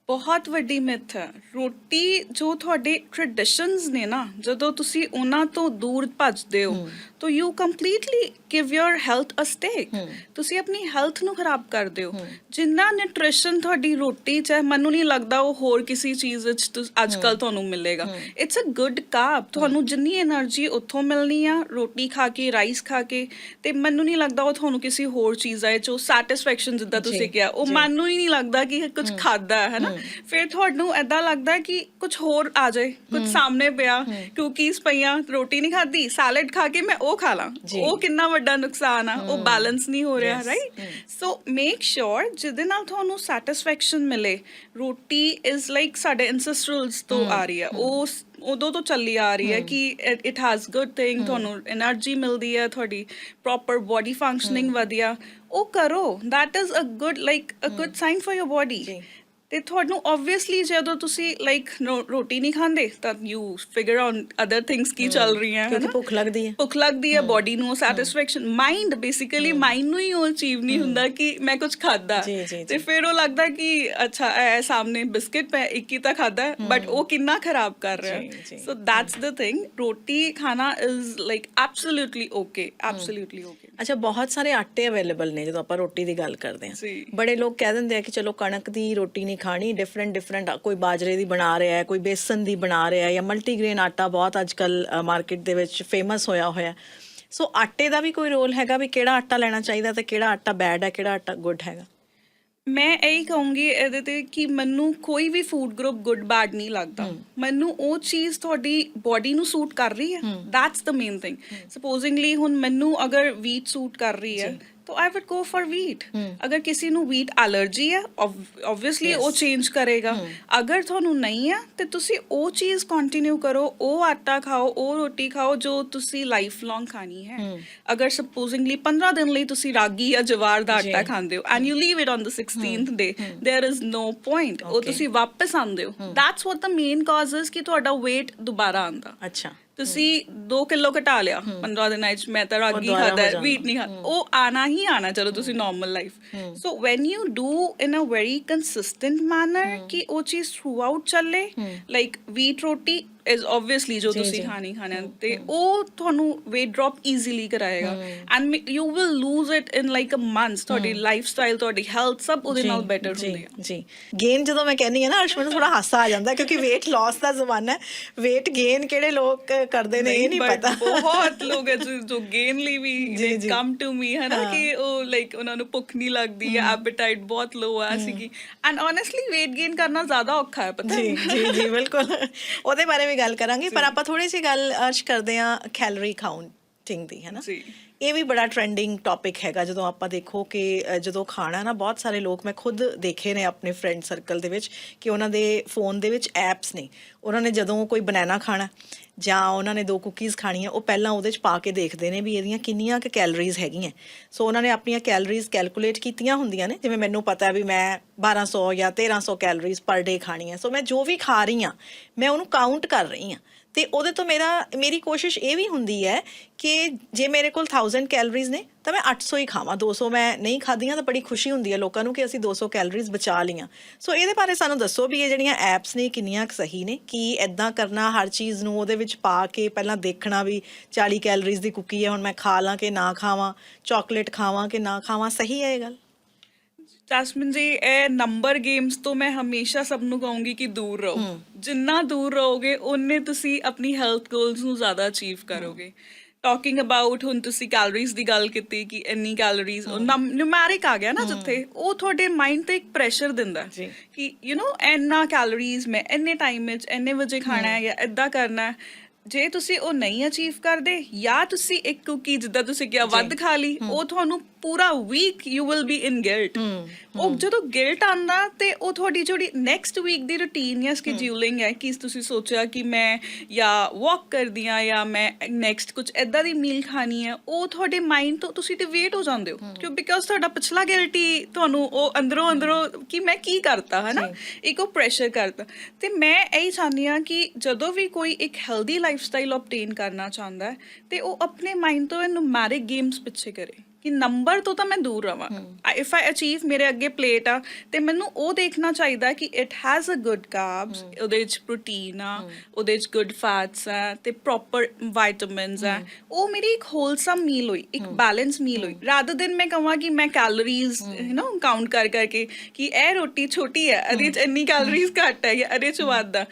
ਬਹੁਤ ਵੱਡੀ ਮਿਥ ਹੈ। ਰੋਟੀ ਜੋ ਤੁਹਾਡੇ ਟ੍ਰੈਡੀਸ਼ਨਸ ਨੇ ਨਾ, ਜਦੋਂ ਤੁਸੀਂ ਉਹਨਾਂ ਤੋਂ ਦੂਰ ਭੱਜਦੇ ਹੋ ਤਾਂ you completely give your health a stake. ਤੁਸੀਂ ਆਪਣੀ ਹੈਲਥ ਨੂੰ ਖਰਾਬ ਕਰਦੇ ਹੋ। ਜਿੰਨਾ ਨਿਊਟ੍ਰੀਸ਼ਨ ਤੁਹਾਡੀ ਰੋਟੀ 'ਚ ਹੈ, ਮੈਨੂੰ ਨਹੀਂ ਲੱਗਦਾ ਉਹ ਹੋਰ ਕਿਸੇ ਚੀਜ਼ ਵਿੱਚ ਅੱਜ ਕੱਲ੍ਹ ਤੁਹਾਨੂੰ ਮਿਲੇਗਾ। It's a good carb. ਤੁਹਾਨੂੰ ਜਿੰਨੀ ਐਨਰਜੀ ਉੱਥੋਂ ਮਿਲਣੀ ਆ ਰੋਟੀ ਖਾ ਕੇ, ਰਾਈਸ ਖਾ ਕੇ, ਤੇ ਮੈਨੂੰ ਨਹੀਂ ਲੱਗਦਾ ਉਹ ਤੁਹਾਨੂੰ ਕਿਸੇ ਹੋਰ ਚੀਜ਼ਾਂ 'ਚ ਸੈਟਿਸਫੈਕਸ਼ਨ, ਜਿੱਦਾਂ ਤੁਸੀਂ ਕਿਹਾ, ਉਹ ਮੈਨੂੰ ਹੀ ਨਹੀਂ ਲੱਗਦਾ ਕਿ ਕੁਝ ਖਾਦਾ ਹੈ ਨਾ। ਫਿਰ ਤੁਹਾਨੂੰ ਏਦਾਂ ਲੱਗਦਾ ਕਿ ਕੁਝ ਹੋਰ ਆ ਜਾਏ, ਕੁਝ ਸਾਹਮਣੇ ਪਿਆ, ਕੁਕੀਜ਼ ਪਈਆਂ, ਰੋਟੀ ਨਹੀਂ ਖਾਧੀ, ਸੈਲਡ ਖਾ ਕੇ ਮੈਂ ਉਹ ਖਾ ਲਾਂ, ਉਹ ਕਿੰਨਾ ਵੱਡਾ ਨੁਕਸਾਨ ਆ, ਉਹ ਬੈਲੈਂਸ ਨਹੀਂ ਹੋ ਰਿਹਾ ਰਾਈਟ। ਸੋ ਮੇਕ ਸ਼ੋਰ ਜਿਹਦੇ ਨਾਲ ਤੁਹਾਨੂੰ ਸੈਟਿਸਫੈਕਸ਼ਨ ਮਿਲੇ। ਰੋਟੀ ਇਜ਼ ਲਾਈਕ ਸਾਡੇ ਐਂਸੈਸਟਰਲਸ ਤੋਂ ਆ ਰਹੀ ਹੈ, ਉਹ ਉਦੋਂ ਤੋਂ ਚੱਲੀ ਆ ਰਹੀ ਹੈ ਕਿ ਇਟ ਹੈਜ਼ ਗੁੱਡ ਥਿੰਗ, ਤੁਹਾਨੂੰ એનર્ਜੀ ਮਿਲਦੀ ਹੈ, ਤੁਹਾਡੀ ਪ੍ਰੋਪਰ ਬੋਡੀ ਫੰਕਸ਼ਨਿੰਗ ਵਧੀਆ, ਉਹ ਕਰੋ। That is a good like a good sign for your body. ਤੇ ਤੁਹਾਨੂੰ ਓਬਵੀਅਸਲੀ ਜਦੋਂ ਤੁਸੀਂ ਲਾਈਕ ਰੋਟੀ ਨਹੀਂ ਖਾਂਦੇ ਤਾਂ you figure on other things ਕੀ ਚੱਲ ਰਹੀਆਂ ਹੈ, ਭੁੱਖ ਲੱਗਦੀ ਹੈ ਬੋਡੀ ਨੂੰ ਸੈਟਿਸਫੈਕਸ਼ਨ। ਮਾਈਂਡ ਬੇਸਿਕਲੀ ਮਾਈਂਡ ਨੂੰ ਹੀ ਉਹ ਅਚੀਵ ਨਹੀਂ ਹੁੰਦਾ ਕਿ ਮੈਂ ਕੁਝ ਖਾਦਾ, ਤੇ ਫਿਰ ਉਹ ਲੱਗਦਾ ਕਿ ਅੱਛਾ ਇਹ ਸਾਹਮਣੇ ਬਿਸਕਿਟ ਪੈ, ਇੱਕ ਹੀ ਤਾਂ ਖਾਦਾ, ਬਟ ਉਹ ਕਿੰਨਾ ਖਰਾਬ ਕਰ ਰਿਹਾ। So that's the thing. ਰੋਟੀ ਖਾਣਾ is like absolutely okay, absolutely okay. ਅੱਛਾ, ਬਹੁਤ ਸਾਰੇ ਆਟੇ ਅਵੇਲੇਬਲ ਨੇ ਜਦੋਂ ਆਪਾਂ ਰੋਟੀ ਦੀ ਗੱਲ ਕਰਦੇ ਹਾਂ। ਬੜੇ ਲੋਕ ਕਹਿ ਦਿੰਦੇ ਆ ਕਿ ਚਲੋ ਕਣਕ ਦੀ ਰੋਟੀ ਨਹੀਂ ਖਾਣੀ, ਡਿਫਰੈਂਟ ਕੋਈ ਬਾਜਰੇ ਦੀ ਬਣਾ ਰਿਹਾ ਹੈ, ਕੋਈ ਬੇਸਨ ਦੀ ਬਣਾ ਰਿਹਾ ਹੈ, ਜਾਂ ਮਲਟੀਗ੍ਰੇਨ ਆਟਾ ਬਹੁਤ ਅੱਜ ਕੱਲ੍ਹ ਮਾਰਕੀਟ ਦੇ ਵਿੱਚ ਫੇਮਸ ਹੋਇਆ। ਸੋ ਆਟੇ ਦਾ ਵੀ ਕੋਈ ਰੋਲ ਹੈਗਾ ਵੀ ਕਿਹੜਾ ਆਟਾ ਲੈਣਾ ਚਾਹੀਦਾ ਤੇ ਕਿਹੜਾ ਆਟਾ ਬੈਡ ਹੈ, ਕਿਹੜਾ ਆਟਾ ਗੁੱਡ ਹੈਗਾ? ਮੈਂ ਇਹੀ ਕਹੂੰਗੀ ਇਹਦੇ ਤੇ ਕਿ ਮੈਨੂੰ ਕੋਈ ਵੀ ਫੂਡ ਗਰੁੱਪ ਗੁੱਡ ਬੈਡ ਨਹੀਂ ਲੱਗਦਾ। ਮੈਨੂੰ ਉਹ ਚੀਜ਼ ਤੁਹਾਡੀ ਬੋਡੀ ਨੂੰ ਸੂਟ ਕਰ ਰਹੀ ਹੈ, ਦੈਟਸ ਦ ਮੇਨ ਥਿੰਗ। ਸਪੋਜ਼ਿੰਗਲੀ ਹੁਣ ਮੈਨੂੰ ਅਗਰ ਵੀਟ ਸੂਟ ਕਰ ਰਹੀ ਹੈ तो I would go for wheat. अगर किसी ਨੂੰ wheat allergy ਹੈ obviously ਉਹ change ਕਰੇਗਾ। ਅਗਰ ਤੁਹਾਨੂੰ ਨਹੀਂ ਹੈ ਤੇ ਤੁਸੀਂ ਉਹ ਚੀਜ਼ ਕੰਟੀਨਿਊ ਕਰੋ, ਉਹ ਆਟਾ ਖਾਓ, ਉਹ ਰੋਟੀ ਖਾਓ ਜੋ ਤੁਸੀਂ ਲਾਈਫ ਲੌਂਗ ਖਾਣੀ ਹੈ। ਅਗਰ ਸਪੋਜ਼ਿੰਗਲੀ 15 ਦਿਨ ਲਈ ਤੁਸੀਂ ਰਾਗੀ ਜਾਂ ਜਵਾਰ ਦਾ ਆਟਾ ਖਾਂਦੇ ਹੋ and you leave it on the 16th day, there is no point. ਉਹ ਤੁਸੀਂ ਵਾਪਸ ਆਉਂਦੇ ਹੋ। That's what the main cause is ਕਿ ਤੁਹਾਡਾ weight ਦੁਬਾਰਾ ਆਉਂਦਾ। ਅੱਛਾ, ਤੁਸੀਂ 2 ਕਿਲੋ ਘਟਾ ਲਿਆ 15 ਦਿਨਾਂ ਵਿੱਚ, ਮੈਂ ਤਾਂ ਰਾਗੀ ਖਾਦਾ, ਵੀਟ ਨਹੀਂ ਖਾਦਾ, ਉਹ ਆਣਾ ਹੀ ਆਣਾ ਚਲੋ ਤੁਸੀਂ normal life. So when you do in a very consistent manner ਕਿ ਉਹ ਚੀਜ਼ ਥਰੂ ਆਊਟ ਚੱਲੇ, like wheat roti is obviously ਜੋ ਜੀ, ਤੁਸੀਂ ਜੀ। ਖਾਣੀ ਖਾਣਾ ਤੇ ਉਹ ਤੁਹਾਨੂੰ weight drop easily ਕਰਾਏਗਾ and you will lose it in like a month ਤੁਹਾਡੀ ਲਾਈਫਸਟਾਈਲ ਤੁਹਾਡੀ ਹੈਲਥ ਸਭ ਉਹਦੇ ਨਾਲ ਬੈਟਰ ਹੁੰਦੀ ਆ ਜੀ ਗੇਨ ਜਦੋਂ ਮੈਂ ਕਹਿੰਦੀ ਹਾਂ ਨਾ ਅਰਸ਼ ਮੈਨੂੰ ਥੋੜਾ ਹਾਸਾ ਆ ਜਾਂਦਾ ਕਿਉਂਕਿ weight loss ਦਾ ਜ਼ਮਾਨਾ ਹੈ weight gain ਕਿਹੜੇ ਲੋਕ ਕਰਦੇ ਨੇ ਇਹ ਨਹੀਂ but ਪਤਾ ਬਹੁਤ ਲੋਕ ਹੈ ਜੋ ਗੇਨ ਲਈ ਵੀ ਜੀ, ਜੀ। ਕਮ ਟੂ ਮੀ ਹੈ ਨਾ ਕਿ ਉਹ ਲਾਈਕ ਉਹਨਾਂ ਨੂੰ ਭੁੱਖ ਨਹੀਂ ਲੱਗਦੀ ਹੈ ਐਪੀਟਾਈਟ ਬਹੁਤ ਲੋ ਆ ਸੀਗੀ ਐਂਡ ਓਨੈਸਟਲੀ weight gain ਕਰਨਾ ਜ਼ਿਆਦਾ ਔਖਾ ਹੈ ਪਤਾ ਜੀ ਜੀ ਜੀ ਬਿਲਕੁਲ ਉਹਦੇ ਬਾਰੇ ਵੀ ਗੱਲ ਕਰਾਂਗੇ ਪਰ ਆਪਾਂ ਥੋੜੀ ਜਿਹੀ ਗੱਲ ਅਰਸ਼ ਕਰਦੇ ਹਾਂ ਕੈਲੋਰੀ ਕਾਊਂਟਿੰਗ ਦੀ ਹੈ ਨਾ ਜੀ ਇਹ ਵੀ ਬੜਾ ਟ੍ਰੈਂਡਿੰਗ ਟੌਪਿਕ ਹੈਗਾ ਜਦੋਂ ਆਪਾਂ ਦੇਖੋ ਕਿ ਜਦੋਂ ਖਾਣਾ ਨਾ ਬਹੁਤ ਸਾਰੇ ਲੋਕ ਮੈਂ ਖੁਦ ਦੇਖੇ ਨੇ ਆਪਣੇ ਫਰੈਂਡ ਸਰਕਲ ਦੇ ਵਿੱਚ ਕਿ ਉਹਨਾਂ ਦੇ ਫੋਨ ਦੇ ਵਿੱਚ ਐਪਸ ਨੇ ਉਹਨਾਂ ਨੇ ਜਦੋਂ ਕੋਈ ਬਨਾਨਾ ਖਾਣਾ ਜਾਂ ਉਹਨਾਂ ਨੇ 2 ਕੁਕੀਜ਼ ਖਾਣੀਆਂ ਉਹ ਪਹਿਲਾਂ ਉਹਦੇ 'ਚ ਪਾ ਕੇ ਦੇਖਦੇ ਨੇ ਵੀ ਇਹਦੀਆਂ ਕਿੰਨੀਆਂ ਕੁ ਕੈਲੋਰੀਜ਼ ਹੈਗੀਆਂ ਸੋ ਉਹਨਾਂ ਨੇ ਆਪਣੀਆਂ ਕੈਲੋਰੀਜ਼ ਕੈਲਕੂਲੇਟ ਕੀਤੀਆਂ ਹੁੰਦੀਆਂ ਨੇ ਜਿਵੇਂ ਮੈਨੂੰ ਪਤਾ ਵੀ ਮੈਂ 1200 ਜਾਂ 1300 ਕੈਲੋਰੀਜ਼ ਪਰ ਡੇ ਖਾਣੀ ਹੈ ਸੋ ਮੈਂ ਜੋ ਵੀ ਖਾ ਰਹੀ ਹਾਂ ਮੈਂ ਉਹਨੂੰ ਕਾਊਂਟ ਕਰ ਰਹੀ ਹਾਂ ਤੇ ਉਹਦੇ ਤੋਂ ਮੇਰੀ ਕੋਸ਼ਿਸ਼ ਇਹ ਵੀ ਹੁੰਦੀ ਹੈ ਕਿ ਜੇ ਮੇਰੇ ਕੋਲ 1000 ਕੈਲੋਰੀਜ਼ ਨੇ ਤਾਂ ਮੈਂ 800 ਹੀ ਖਾਵਾਂ 200 ਮੈਂ ਨਹੀਂ ਖਾਧੀਆਂ ਤਾਂ ਬੜੀ ਖੁਸ਼ੀ ਹੁੰਦੀ ਹੈ ਲੋਕਾਂ ਨੂੰ ਕਿ ਅਸੀਂ 200 ਕੈਲੋਰੀਜ਼ ਬਚਾ ਲਈਆਂ ਸੋ ਇਹਦੇ ਬਾਰੇ ਸਾਨੂੰ ਦੱਸੋ ਵੀ ਇਹ ਜਿਹੜੀਆਂ ਐਪਸ ਨੇ ਕਿੰਨੀਆਂ ਕੁ ਸਹੀ ਨੇ ਕਿ ਇੱਦਾਂ ਕਰਨਾ ਹਰ ਚੀਜ਼ ਨੂੰ ਉਹਦੇ ਵਿੱਚ ਪਾ ਕੇ ਪਹਿਲਾਂ ਦੇਖਣਾ ਵੀ 40 ਕੈਲੋਰੀਜ਼ ਦੀ ਕੁਕੀ ਹੈ ਹੁਣ ਮੈਂ ਖਾ ਲਾਂ ਕਿ ਨਾ ਖਾਵਾਂ ਚਾਕਲੇਟ ਖਾਵਾਂ ਕਿ ਨਾ ਖਾਵਾਂ ਸਹੀ ਹੈ ਇਹ ਗੱਲ ਜੈਸਮਿਨ ਜੀ ਇਹ ਨੰਬਰ ਗੇਮਸ ਤੋਂ ਮੈਂ ਹਮੇਸ਼ਾ ਸਭ ਨੂੰ ਕਹੂੰਗੀ ਕਿ ਦੂਰ ਰਹੋ ਜਿੰਨਾ ਦੂਰ ਰਹੋਗੇ ਉਨੇ ਤੁਸੀਂ ਆਪਣੀ ਹੈਲਥ ਗੋਲਸ ਨੂੰ ਜ਼ਿਆਦਾ ਅਚੀਵ ਕਰੋਗੇ ਟਾਕਿੰਗ ਅਬਾਊਟ ਹੁਣ ਤੁਸੀਂ ਕੈਲੋਰੀਜ਼ ਦੀ ਗੱਲ ਕੀਤੀ ਕਿ ਇੰਨੀ ਕੈਲੋਰੀਜ਼ ਨਿਊਮੈਰਿਕ ਆ ਗਿਆ ਨਾ ਜਿੱਥੇ ਉਹ ਤੁਹਾਡੇ ਮਾਈਂਡ ਤੇ ਇੱਕ ਪ੍ਰੈਸ਼ਰ ਦਿੰਦਾ ਕਿ ਯੂ نو ਇੰਨਾ ਕੈਲੋਰੀਜ਼ ਮੈਂ ਇੰਨੇ ਟਾਈਮ ਵਿੱਚ ਇੰਨੇ ਵਜੇ ਖਾਣਾ ਹੈ ਜਾਂ ਇੱਦਾਂ ਕਰਨਾ ਹੈ ਜੇ ਤੁਸੀਂ ਉਹ ਨਹੀਂ ਅਚੀਵ ਕਰਦੇ ਜਾਂ ਤੁਸੀਂ ਇੱਕ ਕੁਕੀ ਜਿੱਦਾਂ ਤੁਸੀਂ ਕਿਹਾ ਵੱਧ ਖਾ ਲਈ ਉਹ ਤੁਹਾਨੂੰ ਪੂਰਾ week you will be in guilt ਉਹ ਜਦੋਂ ਗਿਲਟ ਆਉਂਦਾ ਤੇ ਉਹ ਤੁਹਾਡੀ ਜਿਹੜੀ ਨੈਕਸਟ ਵੀਕ ਦੀ ਰੂਟੀਨ ਜਾਂ ਸਕੇਡਿਊਲਿੰਗ ਹੈ ਕਿ ਤੁਸੀਂ ਸੋਚਿਆ ਕਿ ਮੈਂ ਜਾਂ ਵਾਕ ਕਰਦੀ ਹਾਂ ਜਾਂ ਮੈਂ ਨੈਕਸਟ ਕੁਝ ਐਦਾਂ ਦੀ ਮੀਲ ਖਾਣੀ ਹੈ ਉਹ ਤੁਹਾਡੇ ਮਾਈਂਡ ਤੋਂ ਤੁਸੀਂ ਡਿਵੇਟ ਹੋ ਜਾਂਦੇ ਹੋ ਕਿਉਂ ਬਿਕਾਜ਼ ਤੁਹਾਡਾ ਪਿਛਲਾ ਗਿਲਟੀ ਤੁਹਾਨੂੰ ਉਹ ਅੰਦਰੋਂ ਕਿ ਮੈਂ ਕੀ ਕਰਤਾ ਹੈ ਨਾ ਇੱਕ ਉਹ ਪ੍ਰੈਸ਼ਰ ਕਰਤਾ ਤੇ ਮੈਂ ਇਹੀ ਚਾਹੁੰਦੀ ਹਾਂ ਕਿ ਜਦੋਂ ਵੀ ਕੋਈ ਇੱਕ ਹੈਲਦੀ ਲਾਈਫਸਟਾਈਲ ਓਬਟੇਨ ਕਰਨਾ ਚਾਹੁੰਦਾ ਹੈ ਤੇ ਉਹ ਆਪਣੇ ਮਾਈਂਡ ਤੋਂ ਇਹ ਨੂਮੈਰਿਕ ਗੇਮਸ ਪਿੱਛੇ ਕਰੇ ਕਿ ਨੰਬਰ ਤੋਂ ਤਾਂ ਮੈਂ ਦੂਰ ਰਵਾਂ ਇਫ ਆਈ ਅਚੀਵ ਮੇਰੇ ਅੱਗੇ ਪਲੇਟ ਆ ਤੇ ਮੈਨੂੰ ਉਹ ਦੇਖਣਾ ਚਾਹੀਦਾ ਕਿ it has a good carbs ਉਹਦੇ ਵਿੱਚ ਪ੍ਰੋਟੀਨ ਆ ਉਹਦੇ ਵਿੱਚ ਗੁੱਡ ਫੈਟਸ ਆ ਤੇ ਪ੍ਰੋਪਰ ਵਿਟਾਮਿਨਸ ਆ ਉਹ ਮੇਰੀ ਇੱਕ ਹੋਲਸਮ ਮੀਲ ਹੋਈ ਇੱਕ ਬੈਲੈਂਸ ਮੀਲ ਹੋਈ ਰਾਦਰ ਦਿਨ ਮੈਂ ਕਹਾਂ ਕਿ ਮੈਂ ਕੈਲੋਰੀਜ਼ ਯੂ نو ਕਾਊਂਟ ਕਰਕੇ ਕਿ ਇਹ ਰੋਟੀ ਛੋਟੀ ਹੈ ਇਹਦੇ 'ਚ ਇੰਨੀ ਕੈਲੋਰੀਜ਼ ਘੱਟ ਹੈ ਜਾਂ ਇਹਦੇ 'ਚ ਵੱਧ ਆ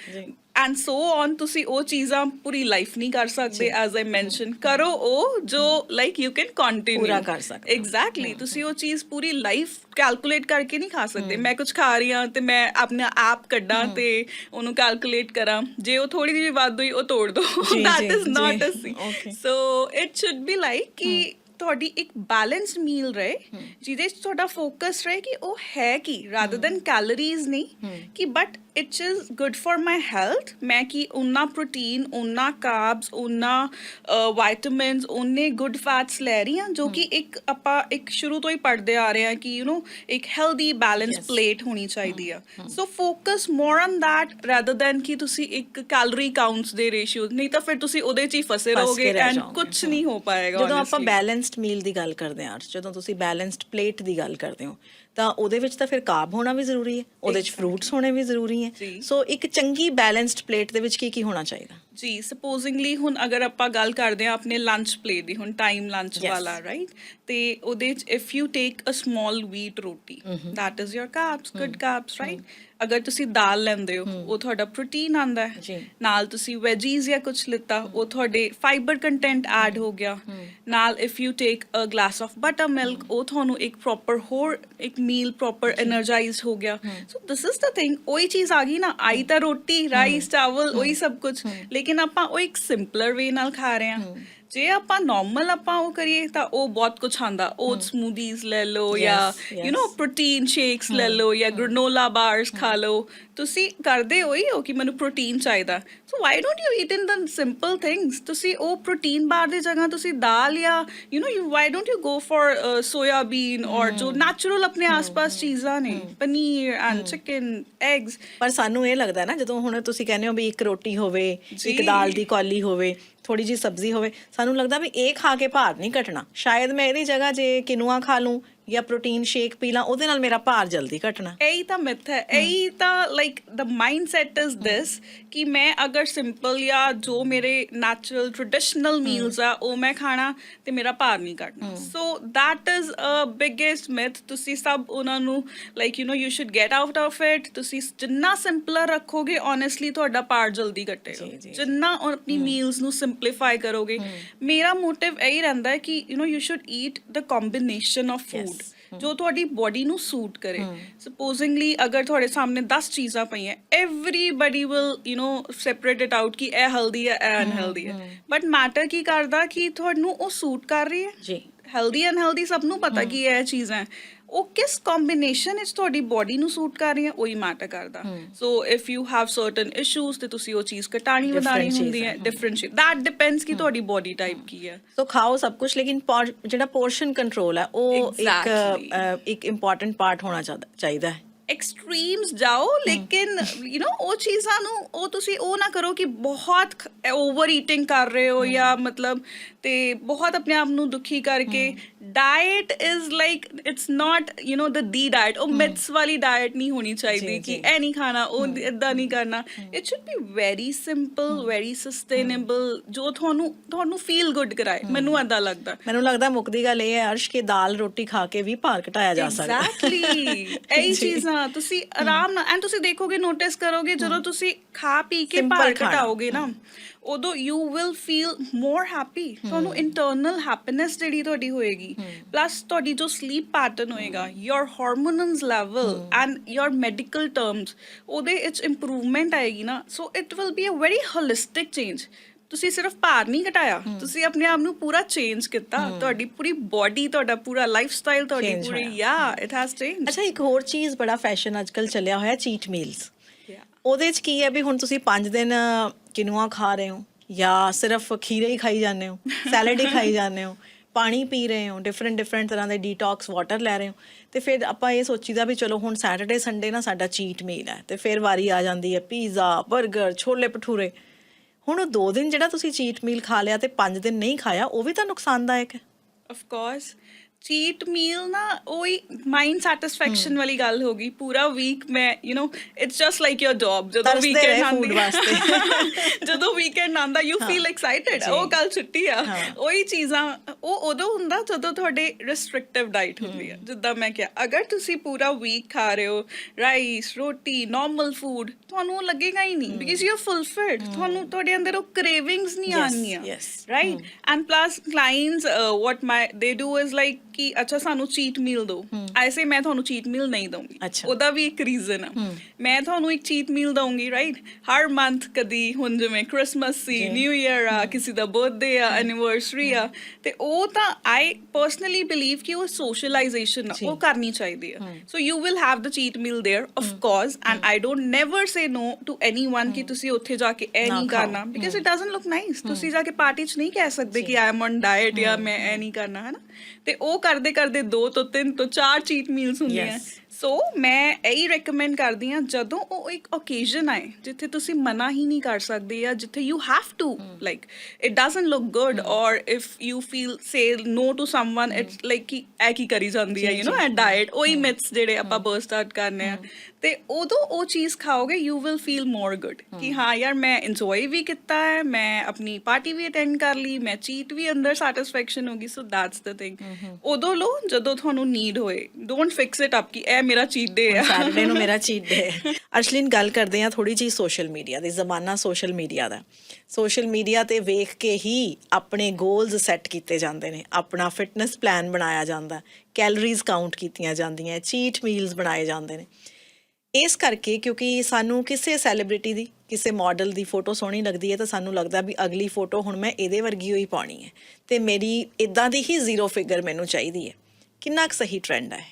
ਐਂਡ ਸੋ ਔਨ ਤੁਸੀਂ ਉਹ ਚੀਜ਼ਾਂ ਪੂਰੀ ਲਾਈਫ ਨਹੀਂ ਕਰ ਸਕਦੇ ਐਜ਼ ਆਈ ਮੈਂਸ਼ਨ ਕਰੋ ਉਹ ਜੋ ਲਾਈਕ ਯੂ ਕੈਨ ਕੰਟੀਨਿਊ ਪੂਰਾ ਕਰ ਸਕਦੇ ਐਗਜ਼ੈਕਟਲੀ ਤੁਸੀਂ ਉਹ ਚੀਜ਼ ਪੂਰੀ ਲਾਈਫ ਕੈਲਕੂਲੇਟ ਕਰਕੇ ਨਹੀਂ ਖਾ ਸਕਦੇ ਮੈਂ ਕੁਝ ਖਾ ਰਹੀ ਹਾਂ ਤੇ ਮੈਂ ਆਪਣਾ ਐਪ ਕੱਢਾਂ ਤੇ ਉਹਨੂੰ ਕੈਲਕੂਲੇਟ ਕਰਾਂ ਜੇ ਉਹ ਥੋੜੀ ਜਿਹੀ ਵੱਧ ਹੋਈ ਉਹ ਤੋੜ ਦੋ ਦੈਟ ਇਜ਼ ਨਾਟ ਅ ਸੀ so it should be like ਕਿ ਤੁਹਾਡੀ ਇੱਕ ਬੈਲੈਂਸਡ ਮੀਲ ਰਹੇ ਜਿਹਦੇ 'ਚ ਤੁਹਾਡਾ ਫੋਕਸ ਰਹੇ ਕਿ ਉਹ ਹੈ ਕੀ ਰਾਦਰ ਦੈਨ ਕੈਲੋਰੀਜ਼ ਨਹੀਂ ਕਿ but it is good for my health ਮੈਂ ਕਿ ਉਨਾ ਪ੍ਰੋਟੀਨ ਉਨਾ ਕਾਰਬਸ ਉਨਾ ਵਿਟਾਮਿਨਸ ਉਨੇ ਗੁੱਡ ਫੈਟਸ ਲੈ ਰਹੀ ਹਾਂ ਜੋ ਕਿ ਇੱਕ ਆਪਾਂ ਇੱਕ ਸ਼ੁਰੂ ਤੋਂ ਹੀ ਪੜ੍ਹਦੇ ਆ ਰਹੇ ਹਾਂ ਕਿ ਯੂ نو ਇੱਕ ਹੈਲਦੀ ਬੈਲੈਂਸ ਪਲੇਟ ਹੋਣੀ ਚਾਹੀਦੀ ਆ so focus more on that rather than ਕਿ ਤੁਸੀਂ ਇੱਕ ਕੈਲੋਰੀ ਕਾਊਂਟਸ ਦੇ ਰੇਸ਼ੀਓ ਨਹੀਂ ਤਾਂ ਫਿਰ ਤੁਸੀਂ ਉਹਦੇ 'ਚ ਹੀ ਫਸੇ ਰਹੋਗੇ ਐਂਡ ਕੁਝ ਨਹੀਂ ਹੋ ਪਾਏਗਾ ਜਦੋਂ ਆਪਾਂ ਬੈਲੈਂਸਡ ਮੀਲ ਦੀ ਗੱਲ ਕਰਦੇ ਹਾਂ ਜਦੋਂ ਤੁਸੀਂ ਬੈਲੈਂਸਡ ਪਲੇਟ ਦੀ ਗੱਲ ਕਰਦੇ ਹੋ ਤਾਂ ਉਹਦੇ ਵਿੱਚ ਤਾਂ ਫਿਰ ਕਾਰਬ ਹੋਣਾ ਵੀ ਜ਼ਰੂਰੀ ਹੈ ਉਹਦੇ 'ਚ ਫਰੂਟਸ ਹੋਣੇ ਵੀ ਜ਼ਰੂਰੀ ਹੈ ਸੋ ਇੱਕ ਚੰਗੀ ਬੈਲੈਂਸਡ ਪਲੇਟ ਦੇ ਵਿੱਚ ਕੀ ਹੋਣਾ ਚਾਹੀਦਾ ਜੀ ਸਪੋਜ਼ਿੰਗਲੀ ਹੁਣ ਅਗਰ ਆਪਾਂ ਗੱਲ ਕਰਦੇ ਹਾਂ ਆਪਣੇ ਲੰਚ ਪਲੇਟ ਦੀ ਹੁਣ ਟਾਈਮ ਲੰਚ ਵਾਲਾ ਰਾਈਟ ਤੇ ਉਹਦੇ 'ਚ if you take a small wheat roti that is your carbs good carbs right ਅਗਰ ਤੁਸੀਂ ਦਾਲ ਲੈਂਦੇ ਹੋ ਉਹ ਤੁਹਾਡਾ ਪ੍ਰੋਟੀਨ ਆਉਂਦਾ ਹੈ ਨਾਲ ਤੁਸੀਂ ਵੈਜੀਜ਼ ਜਾਂ ਕੁਝ ਲਿੱਤਾ ਉਹ ਤੁਹਾਡੇ ਫਾਈਬਰ ਕੰਟੈਂਟ ਐਡ ਹੋ ਗਿਆ ਨਾਲ if you take a glass of buttermilk ਉਹ ਤੁਹਾਨੂੰ ਇੱਕ ਪ੍ਰੋਪਰ ਹੋਰ ਇੱਕ ਮੀਲ ਪ੍ਰੋਪਰ ਐਨਰਜਾਈਜ਼ਡ ਹੋ ਗਿਆ ਸੋ ਦਿਸ ਇਜ਼ ਦ ਥਿੰਗ ਉਹੀ ਚੀਜ਼ ਆ ਗਈ ਨਾ ਆਈ ਤਾਂ ਰੋਟੀ ਰਾਈਸ ਚਾਵਲ ਉਹੀ ਸਭ ਕੁਝ ਲੇਕਿਨ ਆਪਾਂ ਉਹ ਇੱਕ ਸਿੰਪਲਰ ਵੇ ਨਾਲ ਖਾ ਰਹੇ ਹਾਂ ਜੇ ਆਪਾਂ ਨਾਰਮਲ ਆਪਾਂ ਉਹ ਕਰੀਏ ਤਾਂ ਉਹ ਬਹੁਤ ਕੁਝ ਆਉਂਦਾ ਓਟ ਸਮੂਦੀਜ਼ ਲੈ ਲਓ ਜਾਂ ਯੂ نو ਪ੍ਰੋਟੀਨ ਸ਼ੇਕਸ ਲੈ ਲਓ ਜਾਂ ਗ੍ਰੈਨੋਲਾ ਬਾਰਸ ਖਾ ਲਓ ਤੁਸੀਂ ਕਰਦੇ ਹੋਈ ਹੋ ਕਿ ਮੈਨੂੰ ਪ੍ਰੋਟੀਨ ਚਾਹੀਦਾ so why don't you eat in the simple things ਤੁਸੀਂ ਉਹ ਪ੍ਰੋਟੀਨ ਬਾਰ ਦੀ ਜਗ੍ਹਾ ਤੁਸੀਂ ਦਾਲ ਜਾਂ you know you why don't you go for soybean ਔਰ ਜੋ ਨੈਚੁਰਲ ਆਪਣੇ ਆਸ-ਪਾਸ ਚੀਜ਼ਾਂ ਨੇ ਪਨੀਰ ਐਂਡ ਚਿਕਨ ਐਗਸ ਪਰ ਸਾਨੂੰ ਇਹ ਲੱਗਦਾ ਨਾ ਜਦੋਂ ਹੁਣ ਤੁਸੀਂ ਕਹਿੰਦੇ ਹੋ ਵੀ ਇੱਕ ਰੋਟੀ ਹੋਵੇ ਇੱਕ ਦਾਲ ਦੀ ਕੌਲੀ ਹੋਵੇ ਥੋੜੀ ਜਿਹੀ ਸਬਜ਼ੀ ਹੋਵੇ ਸਾਨੂੰ ਲੱਗਦਾ ਵੀ ਇਹ ਖਾ ਕੇ ਭਾਰ ਨਹੀਂ ਘਟਣਾ ਸ਼ਾਇਦ ਮੈਂ ਇਹਦੀ ਜਗ੍ਹਾ ਜੇ ਕਿਨੂਆ ਖਾ ਲੂੰ ਜਾਂ ਪ੍ਰੋਟੀਨ ਸ਼ੇਕ ਪੀ ਲਾਂ ਉਹਦੇ ਨਾਲ ਮੇਰਾ ਭਾਰ ਜਲਦੀ ਘਟਣਾ। ਇਹੀ ਤਾਂ ਮਿਥ ਹੈ, ਇਹੀ ਤਾਂ like the mindset is this ਕਿ ਮੈਂ ਅਗਰ ਸਿੰਪਲ ਜਾਂ ਜੋ ਮੇਰੇ ਨੈਚੁਰਲ ਟ੍ਰੈਡੀਸ਼ਨਲ ਮੀਲਸ ਆ ਉਹ ਮੈਂ ਖਾਣਾ ਤੇ ਮੇਰਾ ਭਾਰ ਨਹੀਂ ਘਟਣਾ। So that is a biggest myth. ਤੁਸੀਂ ਸਭ ਉਹਨਾਂ ਨੂੰ like you should get out of it. ਤੁਸੀਂ ਜਿੰਨਾ ਸਿੰਪਲਰ ਰੱਖੋਗੇ ਓਨੈਸਟਲੀ ਤੁਹਾਡਾ ਭਾਰ ਜਲਦੀ ਘਟੇਗਾ। ਜਿੰਨਾ ਆਪਣੀ ਮੀਲਸ ਨੂੰ ਸਿੰਪਲੀਫਾਈ ਕਰੋਗੇ। ਮੇਰਾ ਮੋਟਿਵ ਇਹੀ ਰਹਿੰਦਾ ਹੈ ਕਿ you should eat the combination of food ਜੋ ਤੁਹਾਡੀ ਬੋਡੀ ਨੂੰ ਸੂਟ ਕਰੇ। ਸਪੋਜ਼ਿੰਗਲੀ ਅਗਰ ਤੁਹਾਡੇ ਸਾਹਮਣੇ 10 ਚੀਜ਼ਾਂ ਪਈਆਂ, everybody will separate it out ਕਿ ਇਹ ਹੈਲਦੀ ਹੈ, ਇਹ ਅਨਹੈਲਦੀ ਹੈ, ਬਟ ਮੈਟਰ ਕੀ ਕਰਦਾ ਕਿ ਤੁਹਾਨੂੰ ਉਹ ਸੂਟ ਕਰ ਰਹੀ ਹੈ ਜੀ। ਹੈਲਦੀ ਅਨਹੈਲਦੀ ਸਭ ਨੂੰ ਪਤਾ ਕਿ ਇਹ ਚੀਜ਼ਾਂ ਉਹ ਕਿਸ ਕੰਬੀਨੇਸ਼ਨ ਵਿੱਚ ਤੁਹਾਡੀ ਬੋਡੀ ਨੂੰ ਸੂਟ ਕਰ ਰਹੀਆਂ, ਉਹੀ ਮੈਟਰ ਕਰਦਾ। ਸੋ if you have certain issues ਤੇ ਤੁਸੀਂ ਉਹ ਚੀਜ਼ ਘਟਾਣੀ ਵਧਾਣੀ ਹੁੰਦੀ ਹੈ। ਡਿਫਰੈਂਸ਼ੀਏਟ ਦੈਟ ਡਿਪੈਂਡਸ ਕਿ ਤੁਹਾਡੀ ਬੋਡੀ ਟਾਈਪ ਕੀ ਹੈ। ਸੋ ਖਾਓ ਸਭ ਕੁਝ, ਲੇਕਿਨ ਜਿਹੜਾ ਪੋਰਸ਼ਨ ਕੰਟਰੋਲ ਹੈ ਉਹ ਇੱਕ ਇੰਪੋਰਟੈਂਟ ਪਾਰਟ ਹੋਣਾ ਚਾਹੀਦਾ ਹੈ। ਐਕਸਟ੍ਰੀਮਸ ਜਾਓ, ਲੇਕਿਨ ਉਹ ਚੀਜ਼ਾਂ ਨੂੰ ਉਹ ਤੁਸੀਂ ਉਹ ਨਾ ਕਰੋ ਕਿ ਬਹੁਤ ਓਵਰ ਈਟਿੰਗ ਕਰ ਰਹੇ ਹੋ ਜਾਂ ਮਤਲਬ ਤੇ ਬਹੁਤ ਆਪਣੇ ਆਪ ਨੂੰ ਦੁਖੀ ਕਰਕੇ। Diet is like it's not the diet. ਉਹ ਮਿਥਸ ਵਾਲੀ ਡਾਇਟ ਨਹੀਂ ਹੋਣੀ ਚਾਹੀਦੀ ਕਿ ਇਹ ਨਹੀਂ ਖਾਣਾ, ਉਹ ਏਦਾਂ ਨਹੀਂ ਕਰਨਾ। It should be very simple, very sustainable, ਜੋ ਤੁਹਾਨੂੰ ਫੀਲ ਗੁੱਡ ਕਰਾਏ। ਮੈਨੂੰ ਏਦਾਂ ਲੱਗਦਾ ਮੁੱਕਦੀ ਗੱਲ ਇਹ ਹੈ ਅਰਸ਼ ਕਿ ਦਾਲ ਰੋਟੀ ਖਾ ਕੇ ਵੀ ਭਾਰ ਘਟਾਇਆ ਜਾ ਸਕਦਾ। ਐਗਜ਼ੈਕਟਲੀ ਇਹੀ ਚੀਜ਼ਾਂ ਤੁਸੀਂ ਆਰਾਮ ਨਾਲ ਐਂਡ ਤੁਸੀਂ ਦੇਖੋਗੇ, ਨੋਟਿਸ ਕਰੋਗੇ ਜਦੋਂ ਤੁਸੀਂ ਖਾ ਪੀ ਕੇ ਭਾਰ ਘਟਾਓਗੇ ਨਾ ਉਦੋਂ you will feel more happy. ਤੁਹਾਨੂੰ ਇੰਟਰਨਲ ਹੈਪੀਨੈਸ ਜਿਹੜੀ ਤੁਹਾਡੀ ਹੋਏਗੀ, ਪਲੱਸ ਤੁਹਾਡੀ ਜੋ ਸਲੀਪ ਪੈਟਰਨ ਹੋਏਗਾ, your hormones level and your medical terms, ਉਹਦੇ ਵਿੱਚ ਇੰਪਰੂਵਮੈਂਟ ਆਏਗੀ ਨਾ। So it will be a very holistic change. ਤੁਸੀਂ ਸਿਰਫ ਭਾਰ ਨਹੀਂ ਘਟਾਇਆ, ਤੁਸੀਂ ਆਪਣੇ ਆਪ ਨੂੰ ਪੂਰਾ ਚੇਂਜ ਕੀਤਾ। ਤੁਹਾਡੀ ਪੂਰੀ ਬੋਡੀ, ਤੁਹਾਡਾ ਪੂਰਾ ਲਾਈਫ ਸਟਾਈਲ, ਤੁਹਾਡੀ ਪੂਰੀ ਇਟ ਹੈਜ਼ ਚੇਂਜ। ਅੱਛਾ, ਇੱਕ ਹੋਰ ਚੀਜ਼ ਬੜਾ ਫੈਸ਼ਨ ਅੱਜਕੱਲ ਚੱਲਿਆ ਹੋਇਆ, ਚੀਟ ਮੀਲਸ। ਉਹਦੇ 'ਚ ਕੀ ਹੈ ਵੀ ਹੁਣ ਤੁਸੀਂ 5 ਦਿਨ ਕਿਨੂਆ ਖਾ ਰਹੇ ਹੋ ਜਾਂ ਸਿਰਫ ਖੀਰੇ ਹੀ ਖਾਈ ਜਾਂਦੇ ਹੋ, ਸੈਲਡ ਹੀ ਖਾਈ ਜਾਂਦੇ ਹੋ, ਪਾਣੀ ਪੀ ਰਹੇ ਹੋ, ਡਿਫਰੈਂਟ ਤਰ੍ਹਾਂ ਦੇ ਡੀਟੌਕਸ ਵਾਟਰ ਲੈ ਰਹੇ ਹੋ, ਤੇ ਫਿਰ ਆਪਾਂ ਇਹ ਸੋਚੀਦਾ ਵੀ ਚਲੋ ਹੁਣ ਸੈਟਰਡੇ ਸੰਡੇ ਨਾ ਸਾਡਾ ਚੀਟ ਮੀਲ ਹੈ, ਤੇ ਫਿਰ ਵਾਰੀ ਆ ਜਾਂਦੀ ਹੈ ਪੀਜ਼ਾ, ਬਰਗਰ, ਛੋਲੇ ਭਟੂਰੇ। ਹੁਣ ਉਹ 2 ਦਿਨ ਜਿਹੜਾ ਤੁਸੀਂ ਚੀਟ ਮੀਲ ਖਾ ਲਿਆ ਤੇ 5 ਦਿਨ ਨਹੀਂ ਖਾਇਆ, ਉਹ ਵੀ ਤਾਂ ਨੁਕਸਾਨਦਾਇਕ ਹੈ। ਆਫ ਕੋਰਸ ਚੀਟ ਮੀਲ ਨਾ ਉਹੀ ਮਾਈਂਡ ਸੈਟਿਸਫੈਕਸ਼ਨ ਵਾਲੀ ਗੱਲ ਹੋ ਗਈ। ਪੂਰਾ ਵੀਕ ਮੈਂ it's just like your job. ਜਦੋਂ ਵੀਕਐਂਡ ਆਉਂਦਾ ਯੂ ਫੀਲ ਐਕਸਾਈਟਿਡ, ਉਹ ਕੱਲ ਛੁੱਟੀ ਆ। ਉਹੀ ਚੀਜ਼ਾਂ ਉਹ ਉਦੋਂ ਹੁੰਦਾ ਜਦੋਂ ਤੁਹਾਡੇ ਰਿਸਟ੍ਰਿਕਟਿਵ ਡਾਈਟ ਹੁੰਦੀ ਹੈ। ਜਿੱਦਾਂ ਮੈਂ ਕਿਹਾ, ਅਗਰ ਤੁਸੀਂ ਪੂਰਾ ਵੀਕ ਖਾ ਰਹੇ ਹੋ ਰਾਈਸ, ਰੋਟੀ, ਨੋਰਮਲ ਫੂਡ, ਤੁਹਾਨੂੰ ਲੱਗੇਗਾ ਹੀ ਨਹੀਂ ਬਿਕਾਜ਼ ਯੂ ਆਰ ਫੁਲਫਿਲਡ। ਤੁਹਾਨੂੰ ਤੁਹਾਡੇ ਅੰਦਰ ਉਹ ਕ੍ਰੇਵਿੰਗਸ ਨਹੀਂ ਆਉਣਗੀਆਂ, ਰਾਈਟ। ਐਂਡ ਪਲੱਸ ਕਲਾਇੰਟਸ ਵਾਟ ਦੇ ਡੂ ਇਜ਼ ਲਾਈਕ ਕਿ ਅੱਛਾ ਸਾਨੂੰ ਚੀਟ ਮੀਲ ਦਿਓ। ਐਸੇ ਮੈਂ ਤੁਹਾਨੂੰ ਚੀਟ ਮੀਲ ਨਹੀਂ ਦਊਂਗੀ, ਉਹਦਾ ਵੀ ਇੱਕ ਰੀਜ਼ਨ ਆ। ਮੈਂ ਤੁਹਾਨੂੰ ਇੱਕ ਚੀਟ ਮੀਲ ਦਊਂਗੀ ਰਾਈਟ ਹਰ ਮੰਥ। ਕਦੀ ਹੁਣ ਜਿਵੇਂ ਕ੍ਰਿਸਮਸ ਸੀ, ਨਿਊ ਈਅਰ ਆ, ਕਿਸੇ ਦਾ ਬਰਥਡੇ ਆ, ਐਨੀਵਰਸਰੀ ਆ, ਤੇ ਉਹ ਤਾਂ ਆਈ ਪਰਸਨਲੀ ਬਿਲੀਵ ਕਿ ਉਹ ਸੋਸ਼ਲਾਈਜੇਸ਼ਨ ਉਹ ਕਰਨੀ ਚਾਹੀਦੀ ਹੈ। So you will have the cheat meal there of course, and I don't never say no to anyone ਕਿ ਤੁਸੀਂ ਉੱਥੇ ਜਾ ਕੇ ਇਹ ਨਹੀਂ ਕਰਨਾ because it doesn't look nice. ਤੁਸੀਂ ਜਾ ਕੇ ਪਾਰਟੀ 'ਚ ਨਹੀਂ ਕਹਿ ਸਕਦੇ ਕਿ ਆਈ ਐਮ ਔਨ ਡਾਇਟ ਜਾਂ ਮੈਂ ਇਹ ਨਹੀਂ ਕਰਨਾ, ਹੈ ਨਾ। ਤੇ ਉਹ ਕਰਦੇ 2 ਤੋਂ 3 ਤੋਂ 4 ਚੀਟ ਮੀਲਸ ਹੁੰਦੀਆਂ। ਸੋ ਮੈਂ ਇਹੀ ਰეკਮੈਂਡ ਕਰਦੀ ਹਾਂ ਜਦੋਂ ਉਹ ਇੱਕ ਓਕੇਜ਼ਨ ਆਏ ਜਿੱਥੇ ਤੁਸੀਂ ਮਨਾ ਹੀ ਨਹੀਂ ਕਰ ਸਕਦੇ ਜਾਂ ਜਿੱਥੇ you have to like it doesn't look good or if you feel say no to someone it's like ਕਿ ਇਹ ਕੀ ਕਰੀ ਜਾਂਦੀ ਹੈ ਐ ਡਾਇਟ। ਉਹੀ ਮਿਥਸ ਜਿਹੜੇ ਆਪਾਂ ਬਰਸਟ ਆਊਟ ਕਰਨੇ ਆ, ਤੇ ਉਦੋਂ ਉਹ ਚੀਜ਼ ਖਾਓਗੇ you will feel more good ਕਿ ਹਾਂ ਯਾਰ ਮੈਂ ਇੰਜੋਏ ਵੀ ਕੀਤਾ ਹੈ, ਮੈਂ ਆਪਣੀ ਪਾਰਟੀ ਵੀ ਅਟੈਂਡ ਕਰ ਲਈ, ਮੈਂ ਚੀਟ ਵੀ ਅੰਦਰ ਸੈਟਿਸਫੈਕਸ਼ਨ ਹੋ ਗਈ। So that's the thing. ਉਦੋਂ ਲਓ ਜਦੋਂ ਤੁਹਾਨੂੰ ਨੀਡ ਹੋਏ। ਡੋਂਟ ਫਿਕਸ ਇਟ ਅਪ ਕਿ ਇਹ ਮੇਰਾ ਚੀਟ ਡੇ ਹੈ, ਸੈਟਰਡੇ ਨੂੰ ਮੇਰਾ ਚੀਟ ਡੇ ਹੈ। ਅਰਸ਼ਲੀਨ, ਗੱਲ ਕਰਦੇ ਹਾਂ ਥੋੜੀ ਜਿਹੀ ਸੋਸ਼ਲ ਮੀਡੀਆ ਦੀ। ਜ਼ਮਾਨਾ ਸੋਸ਼ਲ ਮੀਡੀਆ ਦਾ। ਸੋਸ਼ਲ ਮੀਡੀਆ ਤੇ ਵੇਖ ਕੇ ਹੀ ਆਪਣੇ ਗੋਲਸ ਸੈੱਟ ਕੀਤੇ ਜਾਂਦੇ ਨੇ, ਆਪਣਾ ਫਿਟਨੈਸ ਪਲਾਨ ਬਣਾਇਆ ਜਾਂਦਾ, ਕੈਲੋਰੀਜ਼ ਕਾਊਂਟ ਕੀਤੀਆਂ ਜਾਂਦੀਆਂ, ਚੀਟ ਮੀਲਸ ਬਣਾਏ ਜਾਂਦੇ ਨੇ। ਇਸ ਕਰਕੇ ਕਿਉਂਕਿ ਸਾਨੂੰ ਕਿਸੇ ਸੈਲੀਬ੍ਰਿਟੀ ਦੀ, ਕਿਸੇ ਮਾਡਲ ਦੀ ਫੋਟੋ ਸੋਹਣੀ ਲੱਗਦੀ ਹੈ ਤਾਂ ਸਾਨੂੰ ਲੱਗਦਾ ਵੀ ਅਗਲੀ ਫੋਟੋ ਹੁਣ ਮੈਂ ਇਹਦੇ ਵਰਗੀ ਹੋਈ ਪਾਉਣੀ ਹੈ ਤੇ ਮੇਰੀ ਇੱਦਾਂ ਦੀ ਹੀ 0 ਫਿਗਰ ਮੈਨੂੰ ਚਾਹੀਦੀ ਹੈ। ਕਿੰਨਾ ਕੁ ਸਹੀ ਟਰੈਂਡ ਹੈ?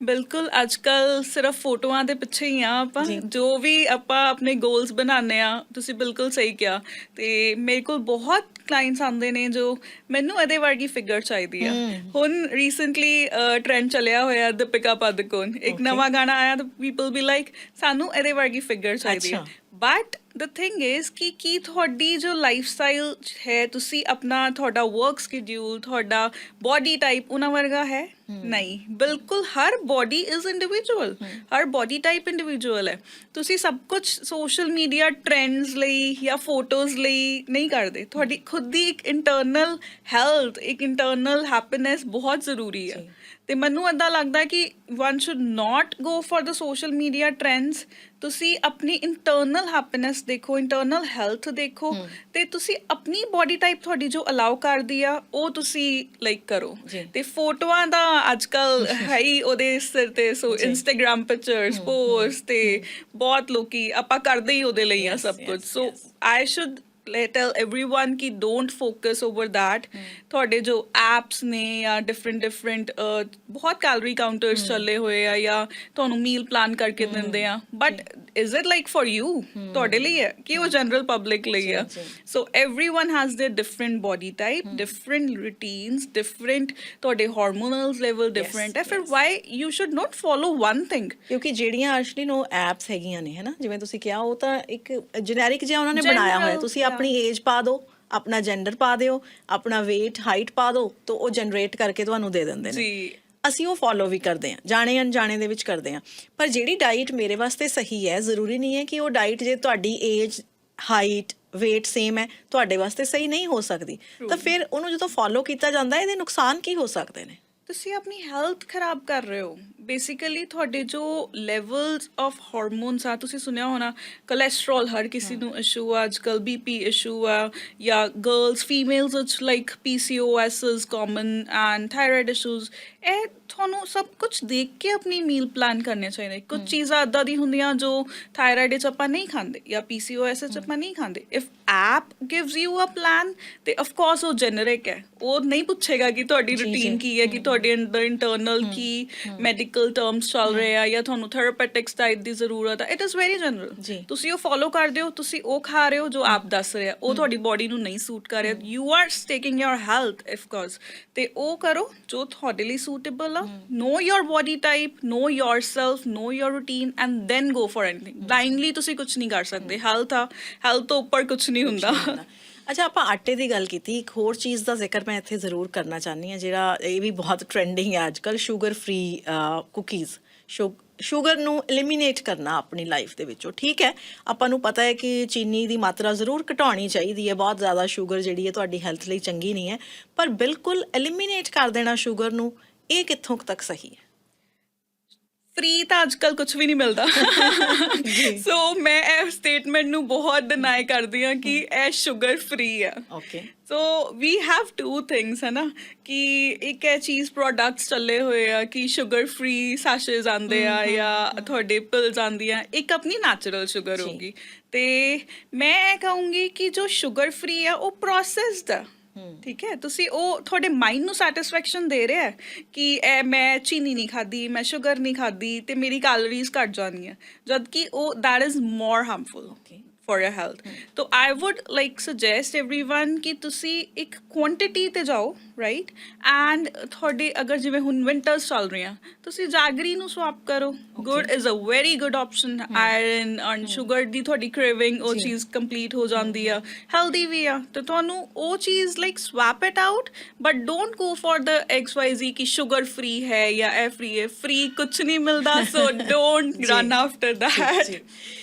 ਬਿਲਕੁਲ, ਅੱਜ ਕੱਲ ਸਿਰਫ ਫੋਟੋਆਂ ਦੇ ਪਿੱਛੇ ਹੀ ਆ ਆਪਾਂ। ਜੋ ਵੀ ਆਪਾਂ ਆਪਣੇ ਗੋਲਸ ਬਣਾਉਂਦੇ ਆ, ਤੁਸੀਂ ਬਿਲਕੁਲ ਸਹੀ ਕਿਹਾ। ਤੇ ਮੇਰੇ ਕੋਲ ਬਹੁਤ ਕਲਾਇੰਟਸ ਆਉਂਦੇ ਨੇ ਜੋ ਮੈਨੂੰ ਇਹਦੇ ਵਰਗੀ ਫਿਗਰ ਚਾਹੀਦੀ ਆ। ਹੁਣ ਰੀਸੈਂਟਲੀ ਟ੍ਰੈਂਡ ਚੱਲਿਆ ਹੋਇਆ ਦੀਪਿਕਾ ਪਾਦੂਕੋਨ, ਇੱਕ ਨਵਾਂ ਗਾਣਾ ਆਇਆ ਤਾਂ ਪੀਪਲ ਬੀ ਲਾਈਕ ਸਾਨੂੰ ਇਹਦੇ ਵਰਗੀ ਫਿਗਰ ਚਾਹੀਦੀ ਆ। ਬਟ ਦ ਥਿੰਗ ਇਜ਼ ਕਿ ਕੀ ਤੁਹਾਡੀ ਜੋ ਲਾਈਫ ਸਟਾਈਲ ਹੈ, ਤੁਸੀਂ ਆਪਣਾ ਤੁਹਾਡਾ ਵਰਕ ਸ਼ਡਿਊਲ, ਤੁਹਾਡਾ ਬੋਡੀ ਟਾਈਪ ਉਹਨਾਂ ਵਰਗਾ ਹੈ? ਨਹੀਂ, ਬਿਲਕੁਲ ਹਰ ਬੋਡੀ ਇਜ਼ ਇੰਡੀਵਿਜੂਅਲ, ਹਰ ਬੋਡੀ ਟਾਈਪ ਇੰਡੀਵਿਜੂਅਲ ਹੈ। ਤੁਸੀਂ ਸਭ ਕੁਝ ਸੋਸ਼ਲ ਮੀਡੀਆ ਟ੍ਰੈਂਡਸ ਲਈ ਜਾਂ ਫੋਟੋਜ਼ ਲਈ ਨਹੀਂ ਕਰਦੇ। ਤੁਹਾਡੀ ਖੁਦ ਦੀ ਇੱਕ ਇੰਟਰਨਲ ਹੈਲਥ, ਇੱਕ ਇੰਟਰਨਲ ਹੈਪੀਨੈਸ ਬਹੁਤ ਜ਼ਰੂਰੀ ਹੈ। ਤੇ ਮੈਨੂੰ ਏਦਾਂ ਲੱਗਦਾ ਕਿ one should not go for the social media trends. ਤੁਸੀਂ ਆਪਣੀ ਇੰਟਰਨਲ ਹੈਪੀਨੈਸ ਦੇਖੋ, ਇੰਟਰਨਲ ਹੈਲਥ ਦੇਖੋ, ਤੇ ਤੁਸੀਂ ਆਪਣੀ ਬੋਡੀ ਟਾਈਪ ਤੁਹਾਡੀ ਜੋ ਅਲਾਉ ਕਰਦੀ ਆ ਉਹ ਤੁਸੀਂ ਲਾਈਕ ਕਰੋ। ਤੇ ਫੋਟੋਆਂ ਦਾ ਅੱਜ ਕੱਲ ਹੈ ਹੀ ਉਹਦੇ ਸਿਰ ਤੇ, ਸੋ ਇੰਸਟਾਗ੍ਰਾਮ ਪਿਕਚਰਸ ਪੋਸਟ ਤੇ ਬਹੁਤ ਲੋਕੀ ਆਪਾਂ ਕਰਦੇ ਹੀ ਉਹਦੇ ਲਈ ਆ ਸਭ ਕੁਝ। ਸੋ ਆਈ ਸ਼ੁਡ tell everyone ਕਿ don't focus over that। ਤੁਹਾਡੇ ਜੋ ਐਪਸ ਨੇ ਜਾਂ ਡਿਫਰੈਂਟ ਬਹੁਤ ਕੈਲਰੀ ਕਾਊਂਟਰਸ ਚੱਲੇ ਹੋਏ ਆ ਜਾਂ ਤੁਹਾਨੂੰ ਮੀਲ ਪਲਾਨ ਕਰਕੇ ਦਿੰਦੇ ਆ, but is it like for you? ਤੁਹਾਡੇ ਲਈ ਹੈ ਕਿ ਉਹ ਜਨਰਲ ਪਬਲਿਕ ਲਈ ਆ? ਸੋ everyone has their different body type, different routines, different ਤੁਹਾਡੇ ਹਾਰਮੋਨਲ ਲੈਵਲ ਡਿਫਰੈਂਟ ਹੈ। ਫਿਰ why you should not follow one thing? ਕਿਉਂਕਿ ਜਿਹੜੀਆਂ ਅਰਸ਼ਲੀ ਨੂੰ ਐਪਸ ਹੈਗੀਆਂ ਨੇ, ਹੈ ਨਾ, ਜਿਵੇਂ ਤੁਸੀਂ ਕਿਹਾ, ਉਹ ਤਾਂ ਇੱਕ ਜੈਨਰਿਕ ਜਿਹਾ ਉਹਨਾਂ ਨੇ ਬਣਾਇਆ ਹੋਇਆ। ਤੁਸੀਂ ਆਪਣੀ ਏਜ ਪਾ ਦਿਓ, ਆਪਣਾ ਜੈਂਡਰ ਪਾ ਦਿਓ, ਆਪਣਾ weight ਹਾਈਟ ਪਾ ਦਿਓ, ਤਾਂ ਉਹ ਜਨਰੇਟ ਕਰਕੇ ਤੁਹਾਨੂੰ ਦੇ ਦਿੰਦੇ ਨੇ। ਅਸੀਂ ਉਹ ਫੋਲੋ ਵੀ ਕਰਦੇ ਹਾਂ, ਜਾਣੇ ਅਣਜਾਣੇ ਦੇ ਵਿੱਚ ਕਰਦੇ ਹਾਂ। ਪਰ ਜਿਹੜੀ ਡਾਈਟ ਮੇਰੇ ਵਾਸਤੇ ਸਹੀ ਹੈ, ਜ਼ਰੂਰੀ ਨਹੀਂ ਹੈ ਕਿ ਉਹ ਡਾਈਟ ਜੇ ਤੁਹਾਡੀ ਏਜ ਹਾਈਟ weight ਸੇਮ ਹੈ ਤੁਹਾਡੇ ਵਾਸਤੇ ਸਹੀ ਨਹੀਂ ਹੋ ਸਕਦੀ। ਤਾਂ ਫਿਰ ਉਹਨੂੰ ਜਦੋਂ ਫੋਲੋ ਕੀਤਾ ਜਾਂਦਾ, ਇਹਦੇ ਨੁਕਸਾਨ ਕੀ ਹੋ ਸਕਦੇ ਨੇ? ਤੁਸੀਂ ਆਪਣੀ ਹੈਲਥ ਖਰਾਬ ਕਰ ਰਹੇ ਹੋ। ਬੇਸਿਕਲੀ ਤੁਹਾਡੇ ਜੋ ਲੈਵਲਸ ਆਫ ਹਾਰਮੋਨਸ ਆ, ਤੁਸੀਂ ਸੁਣਿਆ ਹੋਣਾ ਕੋਲੈਸਟਰੋਲ ਹਰ ਕਿਸੇ ਨੂੰ ਇਸ਼ੂ ਆ ਅੱਜ ਕੱਲ੍ਹ, BP ਇਸ਼ੂ ਆ, ਜਾਂ ਗਰਲਸ ਫੀਮੇਲਸ ਵਿੱਚ like PCOS is common and thyroid issues. ਇਹ ਤੁਹਾਨੂੰ ਸਭ ਕੁਝ ਦੇਖ ਕੇ ਆਪਣੀ ਮੀਲ ਪਲਾਨ ਕਰਨੇ ਚਾਹੀਦੇ। ਕੁਝ ਚੀਜ਼ਾਂ ਇੱਦਾਂ ਦੀ ਹੁੰਦੀਆਂ ਜੋ ਥਾਇਰਾਇਡ 'ਚ ਆਪਾਂ ਨਹੀਂ ਖਾਂਦੇ ਜਾਂ PCOS 'ਚ ਆਪਾਂ ਨਹੀਂ ਖਾਂਦੇ। If app gives you a plan, ਤੇ ਅਫਕੋਰਸ ਉਹ ਜੈਨਰਿਕ ਹੈ, ਉਹ ਨਹੀਂ ਪੁੱਛੇਗਾ ਕਿ ਤੁਹਾਡੀ ਰੂਟੀਨ ਕੀ ਹੈ, ਕਿ ਤੁਹਾਡੇ ਅੰਦਰ ਇੰਟਰਨਲ ਕੀ ਮੈਡੀਕਲ ਟਰਮਸ ਚੱਲ ਰਹੇ ਆ ਜਾਂ ਤੁਹਾਨੂੰ ਥੈਰੇਪੈਟਿਕਸ ਟਾਈਪ ਦੀ ਜ਼ਰੂਰਤ ਹੈ। It is very general. ਤੁਸੀਂ ਉਹ ਫੋਲੋ ਕਰਦੇ ਹੋ, ਤੁਸੀਂ ਉਹ ਖਾ ਰਹੇ ਹੋ ਜੋ ਆਪ ਦੱਸ ਰਿਹਾ, ਉਹ ਤੁਹਾਡੀ ਬੋਡੀ ਨੂੰ ਨਹੀਂ ਸੂਟ ਕਰ ਰਿਹਾ। You are taking your health of course, ਤੇ ਉਹ ਕਰੋ ਜੋ ਤੁਹਾਡੇ ਲਈ ਸੂਟੇਬਲ ਆ। know your body type, know yourself, know your routine, and then go for anything. blindly ਤੁਸੀਂ ਕੁਝ ਨਹੀਂ ਕਰ ਸਕਦੇ। ਹੈਲਥ ਆ, ਹੈਲਥ ਤੋਂ ਉੱਪਰ ਕੁਝ ਨਹੀਂ ਹੁੰਦਾ। ਅੱਛਾ, ਆਪਾਂ ਆਟੇ ਦੀ ਗੱਲ ਕੀਤੀ, ਇੱਕ ਹੋਰ ਚੀਜ਼ ਦਾ ਜ਼ਿਕਰ ਮੈਂ ਇੱਥੇ ਜ਼ਰੂਰ ਕਰਨਾ ਚਾਹੁੰਦੀ ਹਾਂ, ਜਿਹੜਾ ਇਹ ਵੀ ਬਹੁਤ ਟਰੈਂਡਿੰਗ ਹੈ ਅੱਜ ਕੱਲ੍ਹ, ਸ਼ੂਗਰ ਫ੍ਰੀ ਕੁਕੀਜ਼। ਸ਼ੂਗਰ ਨੂੰ ਐਲੀਮੀਨੇਟ ਕਰਨਾ ਆਪਣੀ ਲਾਈਫ ਦੇ ਵਿੱਚੋਂ। ਠੀਕ ਹੈ, ਆਪਾਂ ਨੂੰ ਪਤਾ ਹੈ ਕਿ ਚੀਨੀ ਦੀ ਮਾਤਰਾ ਜ਼ਰੂਰ ਘਟਾਉਣੀ ਚਾਹੀਦੀ ਹੈ, ਬਹੁਤ ਜ਼ਿਆਦਾ ਸ਼ੂਗਰ ਜਿਹੜੀ ਹੈ ਤੁਹਾਡੀ ਹੈਲਥ ਲਈ ਚੰਗੀ ਨਹੀਂ ਹੈ, ਪਰ ਬਿਲਕੁਲ ਐਲੀਮੀਨੇਟ ਕਰ ਦੇਣਾ ਸ਼ੂਗਰ ਨੂੰ, ਇਹ ਕਿੱਥੋਂ ਤੱਕ ਸਹੀ ਹੈ? ਫ੍ਰੀ ਤਾਂ ਅੱਜ ਕੱਲ੍ਹ ਕੁਝ ਵੀ ਨਹੀਂ ਮਿਲਦਾ। ਸੋ ਮੈਂ ਇਹ ਸਟੇਟਮੈਂਟ ਨੂੰ ਬਹੁਤ ਡਿਨਾਈ ਕਰਦੀ ਹਾਂ ਕਿ ਇਹ ਸ਼ੂਗਰ ਫ੍ਰੀ ਆ। Okay, so we have two things, ਹੈ ਨਾ, ਕਿ ਇੱਕ ਇਹ ਚੀਜ਼ ਪ੍ਰੋਡਕਟਸ ਚੱਲੇ ਹੋਏ ਆ ਕਿ ਸ਼ੂਗਰ ਫ੍ਰੀ ਸੈਸ਼ੇਜ਼ ਆਉਂਦੇ ਆ ਜਾਂ ਤੁਹਾਡੇ ਪਿਲਸ ਆਉਂਦੀਆਂ, ਇੱਕ ਆਪਣੀ ਨੈਚੁਰਲ ਸ਼ੂਗਰ ਹੋਗੀ। ਤੇ ਮੈਂ ਇਹ ਕਹੂੰਗੀ ਕਿ ਜੋ ਸ਼ੂਗਰ ਫ੍ਰੀ ਆ ਉਹ ਪ੍ਰੋਸੈਸਡ ਆ। ਠੀਕ ਹੈ, ਤੁਸੀਂ ਉਹ ਤੁਹਾਡੇ ਮਾਈਂਡ ਨੂੰ ਸੈਟਿਸਫੈਕਸ਼ਨ ਦੇ ਰਿਹਾ ਕਿ ਇਹ ਮੈਂ ਚੀਨੀ ਨਹੀਂ ਖਾਦੀ, ਮੈਂ ਸ਼ੂਗਰ ਨਹੀਂ ਖਾਦੀ ਤੇ ਮੇਰੀ ਕੈਲੋਰੀਜ਼ ਘੱਟ ਜਾਣੀਆਂ, ਜਦ ਕਿ ਉਹ that is more harmful for your health। So I would like suggest everyone ਕਿ ਤੁਸੀਂ ਇੱਕ ਕੁਆਂਟੀਟੀ ਤੇ ਜਾਓ, ਰਾਈਟ, ਐਂਡ ਤੁਹਾਡੇ ਅਗਰ ਜਿਵੇਂ ਹੁਣ ਵਿੰਟਰਸ ਚੱਲ ਰਹੀਆਂ, ਤੁਸੀਂ ਜੈਗਰੀ ਨੂੰ ਸਵਾਪ ਕਰੋ। Gud is a very good option. Iron ਔਰ ਸ਼ੂਗਰ ਦੀ ਤੁਹਾਡੀ ਕ੍ਰੇਵਿੰਗ ਉਹ ਚੀਜ਼ ਕੰਪਲੀਟ ਹੋ ਜਾਂਦੀ ਆ, ਹੈਲਦੀ ਵੀ ਆ, ਤੇ ਤੁਹਾਨੂੰ ਉਹ ਚੀਜ਼ like swap it out, but don't go for the XYZ ਕਿ ਸ਼ੂਗਰ ਫ੍ਰੀ ਹੈ ਜਾਂ ਇਹ ਫ੍ਰੀ ਹੈ। ਫ੍ਰੀ ਕੁਛ ਨਹੀਂ ਮਿਲਦਾ, so don't run after that.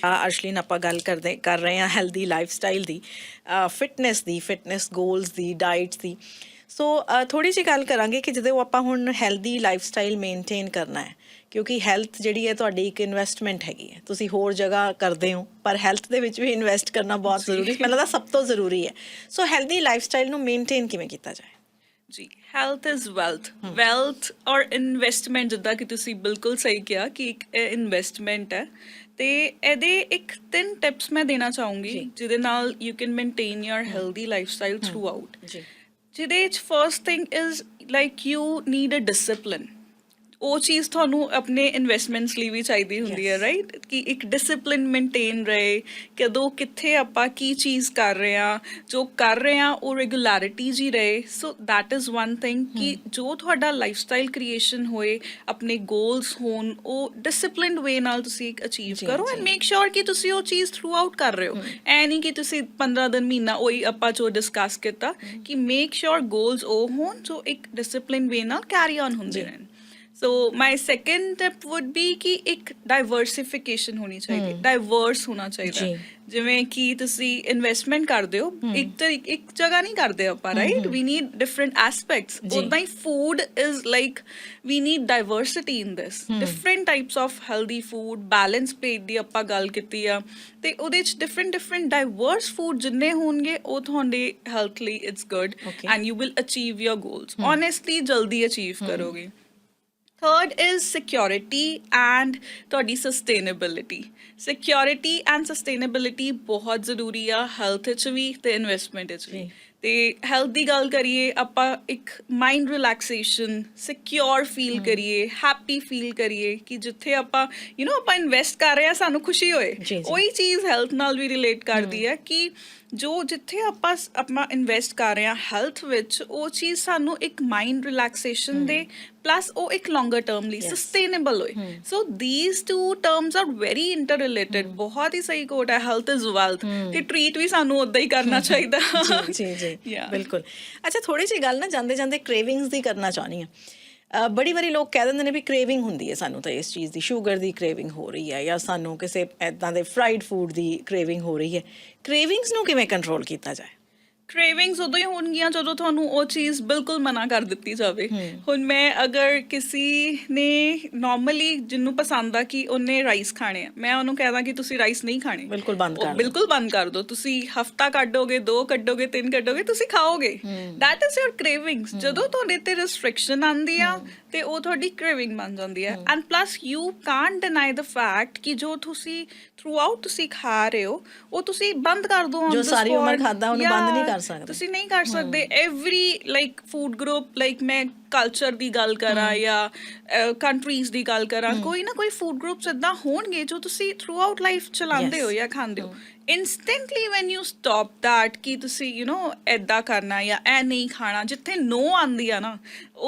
Arshleen, ਆਪਾਂ ਗੱਲ ਕਰ ਰਹੇ ਹਾਂ ਹੈਲਦੀ ਲਾਈਫ ਸਟਾਈਲ ਦੀ, ਫਿਟਨੈਸ ਗੋਲਸ ਦੀ, ਡਾਈਟਸ ਦੀ। ਸੋ ਥੋੜ੍ਹੀ ਜਿਹੀ ਗੱਲ ਕਰਾਂਗੇ ਕਿ ਜਦੋਂ ਆਪਾਂ ਹੁਣ ਹੈਲਦੀ ਲਾਈਫ ਸਟਾਈਲ ਮੇਨਟੇਨ ਕਰਨਾ ਹੈ, ਕਿਉਂਕਿ ਹੈਲਥ ਜਿਹੜੀ ਹੈ ਤੁਹਾਡੀ ਇੱਕ ਇਨਵੈਸਟਮੈਂਟ ਹੈਗੀ ਹੈ। ਤੁਸੀਂ ਹੋਰ ਜਗ੍ਹਾ ਕਰਦੇ ਹੋ, ਪਰ ਹੈਲਥ ਦੇ ਵਿੱਚ ਵੀ ਇਨਵੈਸਟ ਕਰਨਾ ਬਹੁਤ ਜ਼ਰੂਰੀ, ਮੈਨੂੰ ਲੱਗਦਾ ਸਭ ਤੋਂ ਜ਼ਰੂਰੀ ਹੈ। ਸੋ ਹੈਲਦੀ ਲਾਈਫ ਸਟਾਈਲ ਨੂੰ ਮੇਨਟੇਨ ਕਿਵੇਂ ਕੀਤਾ ਜਾਏ? ਜੀ, ਹੈਲਥ ਇਜ਼ ਵੈਲਥ ਔਰ ਇਨਵੈਸਟਮੈਂਟ, ਜਿੱਦਾਂ ਕਿ ਤੁਸੀਂ ਬਿਲਕੁਲ ਸਹੀ ਕਿਹਾ ਕਿ ਇੱਕ ਇਨਵੈਸਟਮੈਂਟ ਹੈ। ਤੇ ਇਹਦੇ ਇੱਕ 3 ਟਿਪਸ ਮੈਂ ਦੇਣਾ ਚਾਹੂੰਗੀ ਜਿਹਦੇ ਨਾਲ you can maintain your healthy life style throughout. ਜਿਹਦੇ ਵਿੱਚ first thing is like you need a discipline. ਉਹ ਚੀਜ਼ ਤੁਹਾਨੂੰ ਆਪਣੇ ਇਨਵੈਸਟਮੈਂਟਸ ਲਈ ਵੀ ਚਾਹੀਦੀ ਹੁੰਦੀ ਹੈ, Yes. ਰਾਈਟ? ਕਿ ਇੱਕ ਡਿਸਪਲਿਨ ਮੇਨਟੇਨ ਰਹੇ, ਕਦੋਂ ਕਿੱਥੇ ਆਪਾਂ ਕੀ ਚੀਜ਼ ਕਰ ਰਹੇ ਹਾਂ, ਜੋ ਕਰ ਰਹੇ ਹਾਂ ਉਹ ਰੈਗੂਲੈਰਿਟੀ ਜੀ ਰਹੇ। ਸੋ ਦੈਟ ਇਜ਼ ਵਨ ਥਿੰਗ ਕਿ ਜੋ ਤੁਹਾਡਾ ਲਾਈਫਸਟਾਈਲ ਕ੍ਰੀਏਸ਼ਨ ਹੋਏ, ਆਪਣੇ ਗੋਲਸ ਹੋਣ, ਉਹ ਡਿਸਪਲਿਨਡ ਵੇ ਨਾਲ ਤੁਸੀਂ ਅਚੀਵ ਜੀ, ਕਰੋ ਐਂਡ ਜੀ। ਮੇਕ ਸ਼ੋਰ ਕਿ ਤੁਸੀਂ ਉਹ ਚੀਜ਼ ਥਰੂ ਆਊਟ ਕਰ ਰਹੇ ਹੋ। ਐ ਨਹੀਂ ਕਿ ਤੁਸੀਂ 15 ਦਿਨ ਮਹੀਨਾ ਉਹੀ ਆਪਾਂ ਜੋ ਡਿਸਕਸ ਕੀਤਾ ਕਿ ਮੇਕ ਸ਼ੋਰ ਗੋਲਸ ਉਹ ਹੋਣ ਜੋ ਇੱਕ ਡਿਸਪਲਿਨ ਵੇ ਨਾਲ ਕੈਰੀ ਔਨ ਹੁੰਦੇ ਰਹਿਣ। ਸੋ ਮਾਈ ਸੈਕੰਡ ਟਿਪ ਵੁੱਡ ਬੀ ਕਿ ਇੱਕ ਡਾਈਵਰਸਿਫਿਕੇਸ਼ਨ ਹੋਣੀ ਚਾਹੀਦੀ, ਡਾਈਵਰਸ ਹੋਣਾ ਚਾਹੀਦਾ। ਜੀ। ਜਿਵੇਂ ਕਿ ਤੁਸੀਂ ਇਨਵੈਸਟਮੈਂਟ ਕਰਦੇ ਹੋ, ਇੱਕ ਜਗ੍ਹਾ ਨਹੀਂ ਕਰਦੇ ਆਪਾਂ, right? We need different aspects. ਜੀ। ਉਦਾਂ ਹੀ food is like we need diversity in this, different types of healthy food, balance plate ਦੀ ਆਪਾਂ ਗੱਲ ਕੀਤੀ ਆ, ਤੇ ਉਹਦੇ ਚ ਡਿਫਰੈਂਟ ਡਾਈਵਰਸ ਫੂਡ ਜਿੰਨੇ ਹੋਣਗੇ ਉਹ ਤੁਹਾਡੇ ਹੈਲਥ ਲਈ it's good Okay. And you will achieve your goals honestly, ਜਲਦੀ ਅਚੀਵ ਕਰੋਗੇ। Third is security and ਤੁਹਾਡੀ sustainability. Security and sustainability ਬਹੁਤ ਜ਼ਰੂਰੀ ਆ health ਵਿੱਚ ਵੀ ਤੇ investment ਵਿੱਚ ਵੀ। ਜੀ। ਤੇ health ਦੀ ਗੱਲ ਕਰੀਏ, ਆਪਾਂ ਇੱਕ mind relaxation, secure feel ਕਰੀਏ, happy feel ਕਰੀਏ ਕਿ ਜਿੱਥੇ ਆਪਾਂ ਆਪਾਂ ਇਨਵੈਸਟ ਕਰ ਰਹੇ ਆ ਸਾਨੂੰ ਖੁਸ਼ੀ ਹੋਏ। ਜੀ, ਜੀ। ਉਹੀ ਚੀਜ਼ health ਨਾਲ ਵੀ ਰਿਲੇਟ ਕਰਦੀ ਹੈ ਕਿ ਜੋ ਜਿੱਥੇ ਆਪਾਂ ਆਪਣਾ ਇਨਵੈਸਟ ਕਰ ਰਹੇ ਹਾਂ ਹੈਲਥ ਵਿੱਚ, ਉਹ ਚੀਜ਼ ਸਾਨੂੰ ਇੱਕ ਮਾਈਂਡ ਰਿਲੈਕਸੇਸ਼ਨ ਦੇ, ਪਲੱਸ ਉਹ ਇੱਕ ਲੌਂਗਰ ਟਰਮ ਲਈ Yes. ਸਸਟੇਨੇਬਲ ਹੋਏ। So these to terms are very inter related. ਬਹੁਤ ਹੀ ਸਹੀ ਕੋਟ ਹੈ, ਹੈਲਥ ਇਜ਼ ਵੈਲਥ, ਤੇ ਟ੍ਰੀਟ ਵੀ ਸਾਨੂੰ ਉਦਾਂ ਹੀ ਕਰਨਾ ਚਾਹੀਦਾ। ਜੀ ਜੀ Yeah. ਬਿਲਕੁਲ। ਅੱਛਾ, ਥੋੜੀ ਜਿਹੀ ਗੱਲ ਨਾ ਜਾਂਦੇ ਜਾਂਦੇ ਕ੍ਰੇਵਿੰਗਸ ਦੀ ਕਰਨਾ ਚਾਹਨੀ ਆ। ਬੜੀ ਵਾਰੀ ਲੋਕ ਕਹਿ ਦਿੰਦੇ ਨੇ ਵੀ ਕ੍ਰੇਵਿੰਗ ਹੁੰਦੀ ਹੈ ਸਾਨੂੰ ਤਾਂ ਇਸ ਚੀਜ਼ ਦੀ, ਸ਼ੂਗਰ ਦੀ ਕ੍ਰੇਵਿੰਗ ਹੋ ਰਹੀ ਹੈ ਜਾਂ ਸਾਨੂੰ ਕਿਸੇ ਇੱਦਾਂ ਦੇ ਫਰਾਈਡ ਫੂਡ ਦੀ ਕ੍ਰੇਵਿੰਗ ਹੋ ਰਹੀ ਹੈ। ਕ੍ਰੇਵਿੰਗਸ ਨੂੰ ਕਿਵੇਂ ਕੰਟਰੋਲ ਕੀਤਾ ਜਾਏ? ਕ੍ਰੇਵਿੰਗਸ ਉਦੋਂ ਹੀ ਹੋਣਗੀਆਂ ਜਦੋਂ ਤੁਹਾਨੂੰ ਉਹ ਚੀਜ਼ ਬਿਲਕੁਲ ਮਨਾ ਕਰ ਦਿੱਤੀ ਜਾਵੇ। ਹੁਣ ਮੈਂ ਅਗਰ ਕਿਸੇ ਨੇ ਨਾਰਮਲੀ ਜਿਹਨੂੰ ਪਸੰਦ ਆ ਕਿ ਉਹਨੇ ਰਾਈਸ ਖਾਣੇ ਆ, ਮੈਂ ਉਹਨੂੰ ਕਹਿ ਦਾਂ ਕਿ ਤੁਸੀਂ ਰਾਈਸ ਨਹੀਂ ਖਾਣੇ, ਬਿਲਕੁਲ ਬੰਦ ਉਹ ਕਰ ਦਿਓ। ਬਿਲਕੁਲ ਬੰਦ ਕਰ ਦਿਓ। ਤੁਸੀਂ ਹਫਤਾ ਕੱਢੋਗੇ, 2 ਕੱਢੋਗੇ, 3 ਕੱਢੋਗੇ, ਤੁਸੀਂ ਖਾਓਗੇ। That is your cravings. ਜਦੋਂ ਤੁਹਾਡੇ ਤੇ ਰਿਸਟ੍ਰਿਕਸ਼ਨ ਆਉਂਦੀ ਆ ਤੇ ਉਹ ਤੁਹਾਡੀ ਕ੍ਰੇਵਿੰਗ ਬਣ ਜਾਂਦੀ ਹੈ। And plus you Kant deny the fact ਕਿ ਜੋ ਤੁਸੀਂ ਥਰੂ ਆਊਟ ਤੁਸੀਂ ਖਾ ਰਹੇ ਹੋ ਉਹ ਤੁਸੀਂ ਬੰਦ ਕਰ ਦਿਓ on ਜੋ the ਸਾਰੀ ਉਮਰ spot। ਖਾਧਾ ਉਹਨੂੰ ਬੰਦ ਨਹੀਂ ਕਰ ਸਕਦੇ। ਤੁਸੀਂ ਨਹੀਂ ਕਰ ਸਕਦੇ। Every like food group, like ਮੈਂ ਕਲਚਰ ਦੀ ਗੱਲ ਕਰਾਂ ਜਾਂ ਕੰਟਰੀਜ਼ ਦੀ ਗੱਲ ਕਰਾਂ, ਕੋਈ ਨਾ ਕੋਈ ਫੂਡ ਗਰੁੱਪਸ ਇੱਦਾਂ ਹੋਣਗੇ ਜੋ ਤੁਸੀਂ ਥਰੂ ਆਊਟ ਲਾਈਫ ਚਲਾਉਂਦੇ ਹੋ ਜਾਂ ਖਾਂਦੇ ਹੋ। Instantly when you stop that ਕਿ ਤੁਸੀਂ ਇੱਦਾਂ ਕਰਨਾ ਜਾਂ ਇਹ ਨਹੀਂ ਖਾਣਾ, ਜਿੱਥੇ ਨੋ ਆਉਂਦੀ ਆ ਨਾ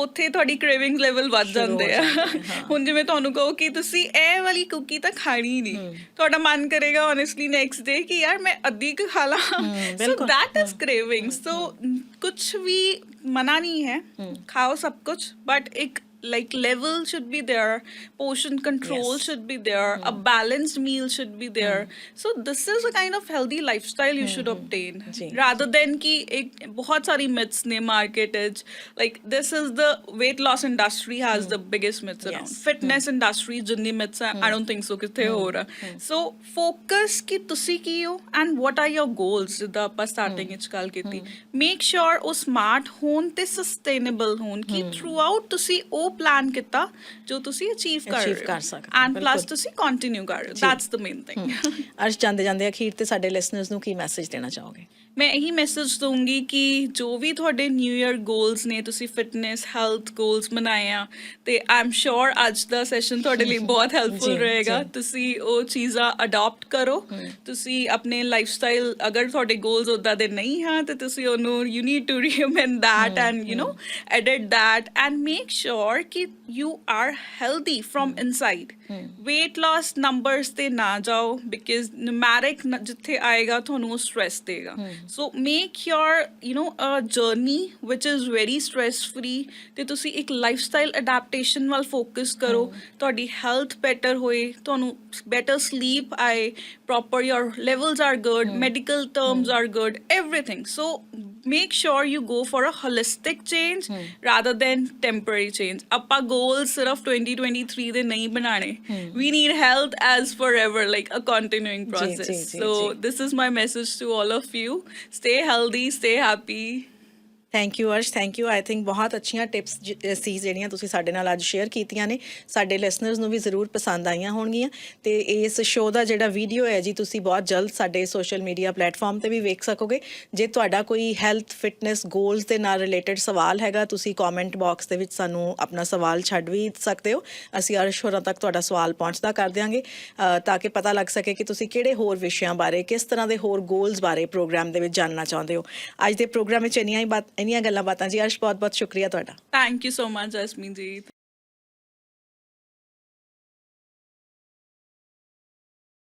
ਉੱਥੇ ਤੁਹਾਡੀ ਕ੍ਰੇਵਿੰਗ ਲੈਵਲ ਵੱਧ ਜਾਂਦੇ ਆ। ਹੁਣ ਜਿਵੇਂ ਤੁਹਾਨੂੰ ਕਹੋ ਕਿ ਤੁਸੀਂ ਇਹ ਵਾਲੀ ਕੁਕੀ ਤਾਂ ਖਾਣੀ ਨਹੀਂ, ਤੁਹਾਡਾ ਮਨ ਕਰੇਗਾ ਓਨੈਸਟਲੀ ਨੈਕਸਟ ਡੇ ਕਿ ਯਾਰ ਮੈਂ ਅੱਧੀ ਕੁ ਖਾ ਲਾਂ। So that is craving. So ਕੁਛ ਵੀ ਮਨਾ ਨਹੀਂ ਹੈ, ਖਾਓ ਸਭ ਕੁਛ, ਬਟ ਇੱਕ like level should be there, portion control Yes. should be there, a balanced meal should be there. So this is a kind of healthy lifestyle you should obtain, ji. rather than ki ek bahut sari myths ne market age, like this is the weight loss industry has the biggest myths around. Yes. Fitness industry jinni myths hai, I don't think so kithe ho raha. So focus ki tusi ki ho and what are your goals, jida aapa starting vich ਗੱਲ ਕੀਤੀ। make sure ਉਹ smart ਹੋਣ ਤੇ sustainable ਹੋਣ ਕਿ throughout ਤੁਸੀਂ ਉਹ ਪਲਾਨ ਕੀਤਾ ਜੋ ਤੁਸੀਂ ਅਚੀਵ ਕਰ ਰਹੇ ਹੋ ਐਂਡ ਪਲੱਸ ਤੁਸੀਂ ਕੰਟੀਨਿਊ ਕਰ ਰਹੇ ਹੋ। That's the main thing. ਅੱਜ ਜਾਂਦੇ ਜਾਂਦੇ ਅਖੀਰ ਤੇ ਸਾਡੇ ਲਿਸਨਰਸ ਨੂੰ ਕੀ ਮੈਸੇਜ ਦੇਣਾ ਚਾਹੋਗੇ? ਮੈਂ ਇਹੀ ਮੈਸੇਜ ਦਊਂਗੀ ਕਿ ਜੋ ਵੀ ਤੁਹਾਡੇ ਨਿਊ ਈਅਰ ਗੋਲਸ ਨੇ, ਤੁਸੀਂ ਫਿਟਨੈਸ ਹੈਲਥ ਗੋਲਸ ਬਣਾਏ ਆ, ਤੇ ਆਈ ਐਮ ਸ਼ੋਰ ਅੱਜ ਦਾ ਸੈਸ਼ਨ ਤੁਹਾਡੇ ਲਈ ਬਹੁਤ ਹੈਲਪਫੁਲ ਰਹੇਗਾ। ਤੁਸੀਂ ਉਹ ਚੀਜ਼ਾਂ ਅਡਾਪਟ ਕਰੋ। ਤੁਸੀਂ ਆਪਣੇ ਲਾਈਫ ਸਟਾਈਲ, ਅਗਰ ਤੁਹਾਡੇ ਗੋਲਸ ਉੱਦਾਂ ਦੇ ਨਹੀਂ ਹਨ ਤੇ ਤੁਸੀਂ ਉਹਨੂੰ you need to reamend that and edit that and make sure ਕਿ you are healthy from inside. weight loss numbers ਤੇ ਨਾ ਜਾਓ ਬਿਕਾਜ਼ numeric ਜਿੱਥੇ ਆਏਗਾ ਤੁਹਾਨੂੰ ਉਹ ਸਟ੍ਰੈਸ ਦੇਗਾ। So make your a journey which is very stress free, ਤੇ ਤੁਸੀਂ ਇੱਕ ਲਾਈਫ ਸਟਾਈਲ ਅਡੈਪਟੇਸ਼ਨ ਵੱਲ ਫੋਕਸ ਕਰੋ। ਤੁਹਾਡੀ ਹੈਲਥ ਬੈਟਰ ਹੋਏ, ਤੁਹਾਨੂੰ ਬੈਟਰ ਸਲੀਪ ਆਏ, proper your levels are good, medical terms are good, everything. So make sure you go for a holistic change rather than temporary change. ਆਪਾਂ goals ਸਿਰਫ 2023 ਦੇ ਨਹੀਂ ਬਣਾਣੇ। We need health as forever, like a continuing process. So this is my message to all of you. Stay healthy, stay happy. Thank you Arsh, thank you. I think ਬਹੁਤ ਅੱਛੀਆਂ ਟਿਪਸ ਸੀ ਜਿਹੜੀਆਂ ਤੁਸੀਂ ਸਾਡੇ ਨਾਲ ਅੱਜ ਸ਼ੇਅਰ ਕੀਤੀਆਂ ਨੇ, ਸਾਡੇ ਲਿਸਨਰਸ ਨੂੰ ਵੀ ਜ਼ਰੂਰ ਪਸੰਦ ਆਈਆਂ ਹੋਣਗੀਆਂ। ਤੇ ਇਸ ਸ਼ੋਅ ਦਾ ਜਿਹੜਾ ਵੀਡੀਓ ਹੈ ਜੀ, ਤੁਸੀਂ ਬਹੁਤ ਜਲਦ ਸਾਡੇ ਸੋਸ਼ਲ ਮੀਡੀਆ ਪਲੇਟਫਾਰਮ ਤੇ ਵੀ ਵੇਖ ਸਕੋਗੇ। ਜੇ ਤੁਹਾਡਾ ਕੋਈ ਹੈਲਥ ਫਿਟਨੈਸ ਗੋਲਸ ਦੇ ਨਾਲ ਰਿਲੇਟਡ ਸਵਾਲ ਹੈਗਾ, ਤੁਸੀਂ ਕਮੈਂਟ ਬਾਕਸ ਦੇ ਵਿੱਚ ਸਾਨੂੰ ਆਪਣਾ ਸਵਾਲ ਛੱਡ ਵੀ ਸਕਦੇ ਹੋ। ਅਸੀਂ ਅਰਸ਼ ਹੋਰਾਂ ਤੱਕ ਤੁਹਾਡਾ ਸਵਾਲ ਪਹੁੰਚਦਾ ਕਰ ਦਿਆਂਗੇ, ਤਾਂ ਕਿ ਪਤਾ ਲੱਗ ਸਕੇ ਕਿ ਤੁਸੀਂ ਕਿਹੜੇ ਹੋਰ ਵਿਸ਼ਿਆਂ ਬਾਰੇ, ਕਿਸ ਤਰ੍ਹਾਂ ਦੇ ਹੋਰ ਗੋਲਸ ਬਾਰੇ ਪ੍ਰੋਗਰਾਮ ਦੇ ਵਿੱਚ ਜਾਣਨਾ ਚਾਹੁੰਦੇ ਹੋ। ਅੱਜ ਦੇ ਪ੍ਰੋਗਰਾਮ ਵਿੱਚ ਇੰਨੀਆਂ ਗੱਲਾਂ ਬਾਤਾਂ ਜੀ। ਅਰਸ਼, ਬਹੁਤ ਬਹੁਤ ਸ਼ੁਕਰੀਆ ਤੁਹਾਡਾ। Thank you so much Jasmeen ਜੀ।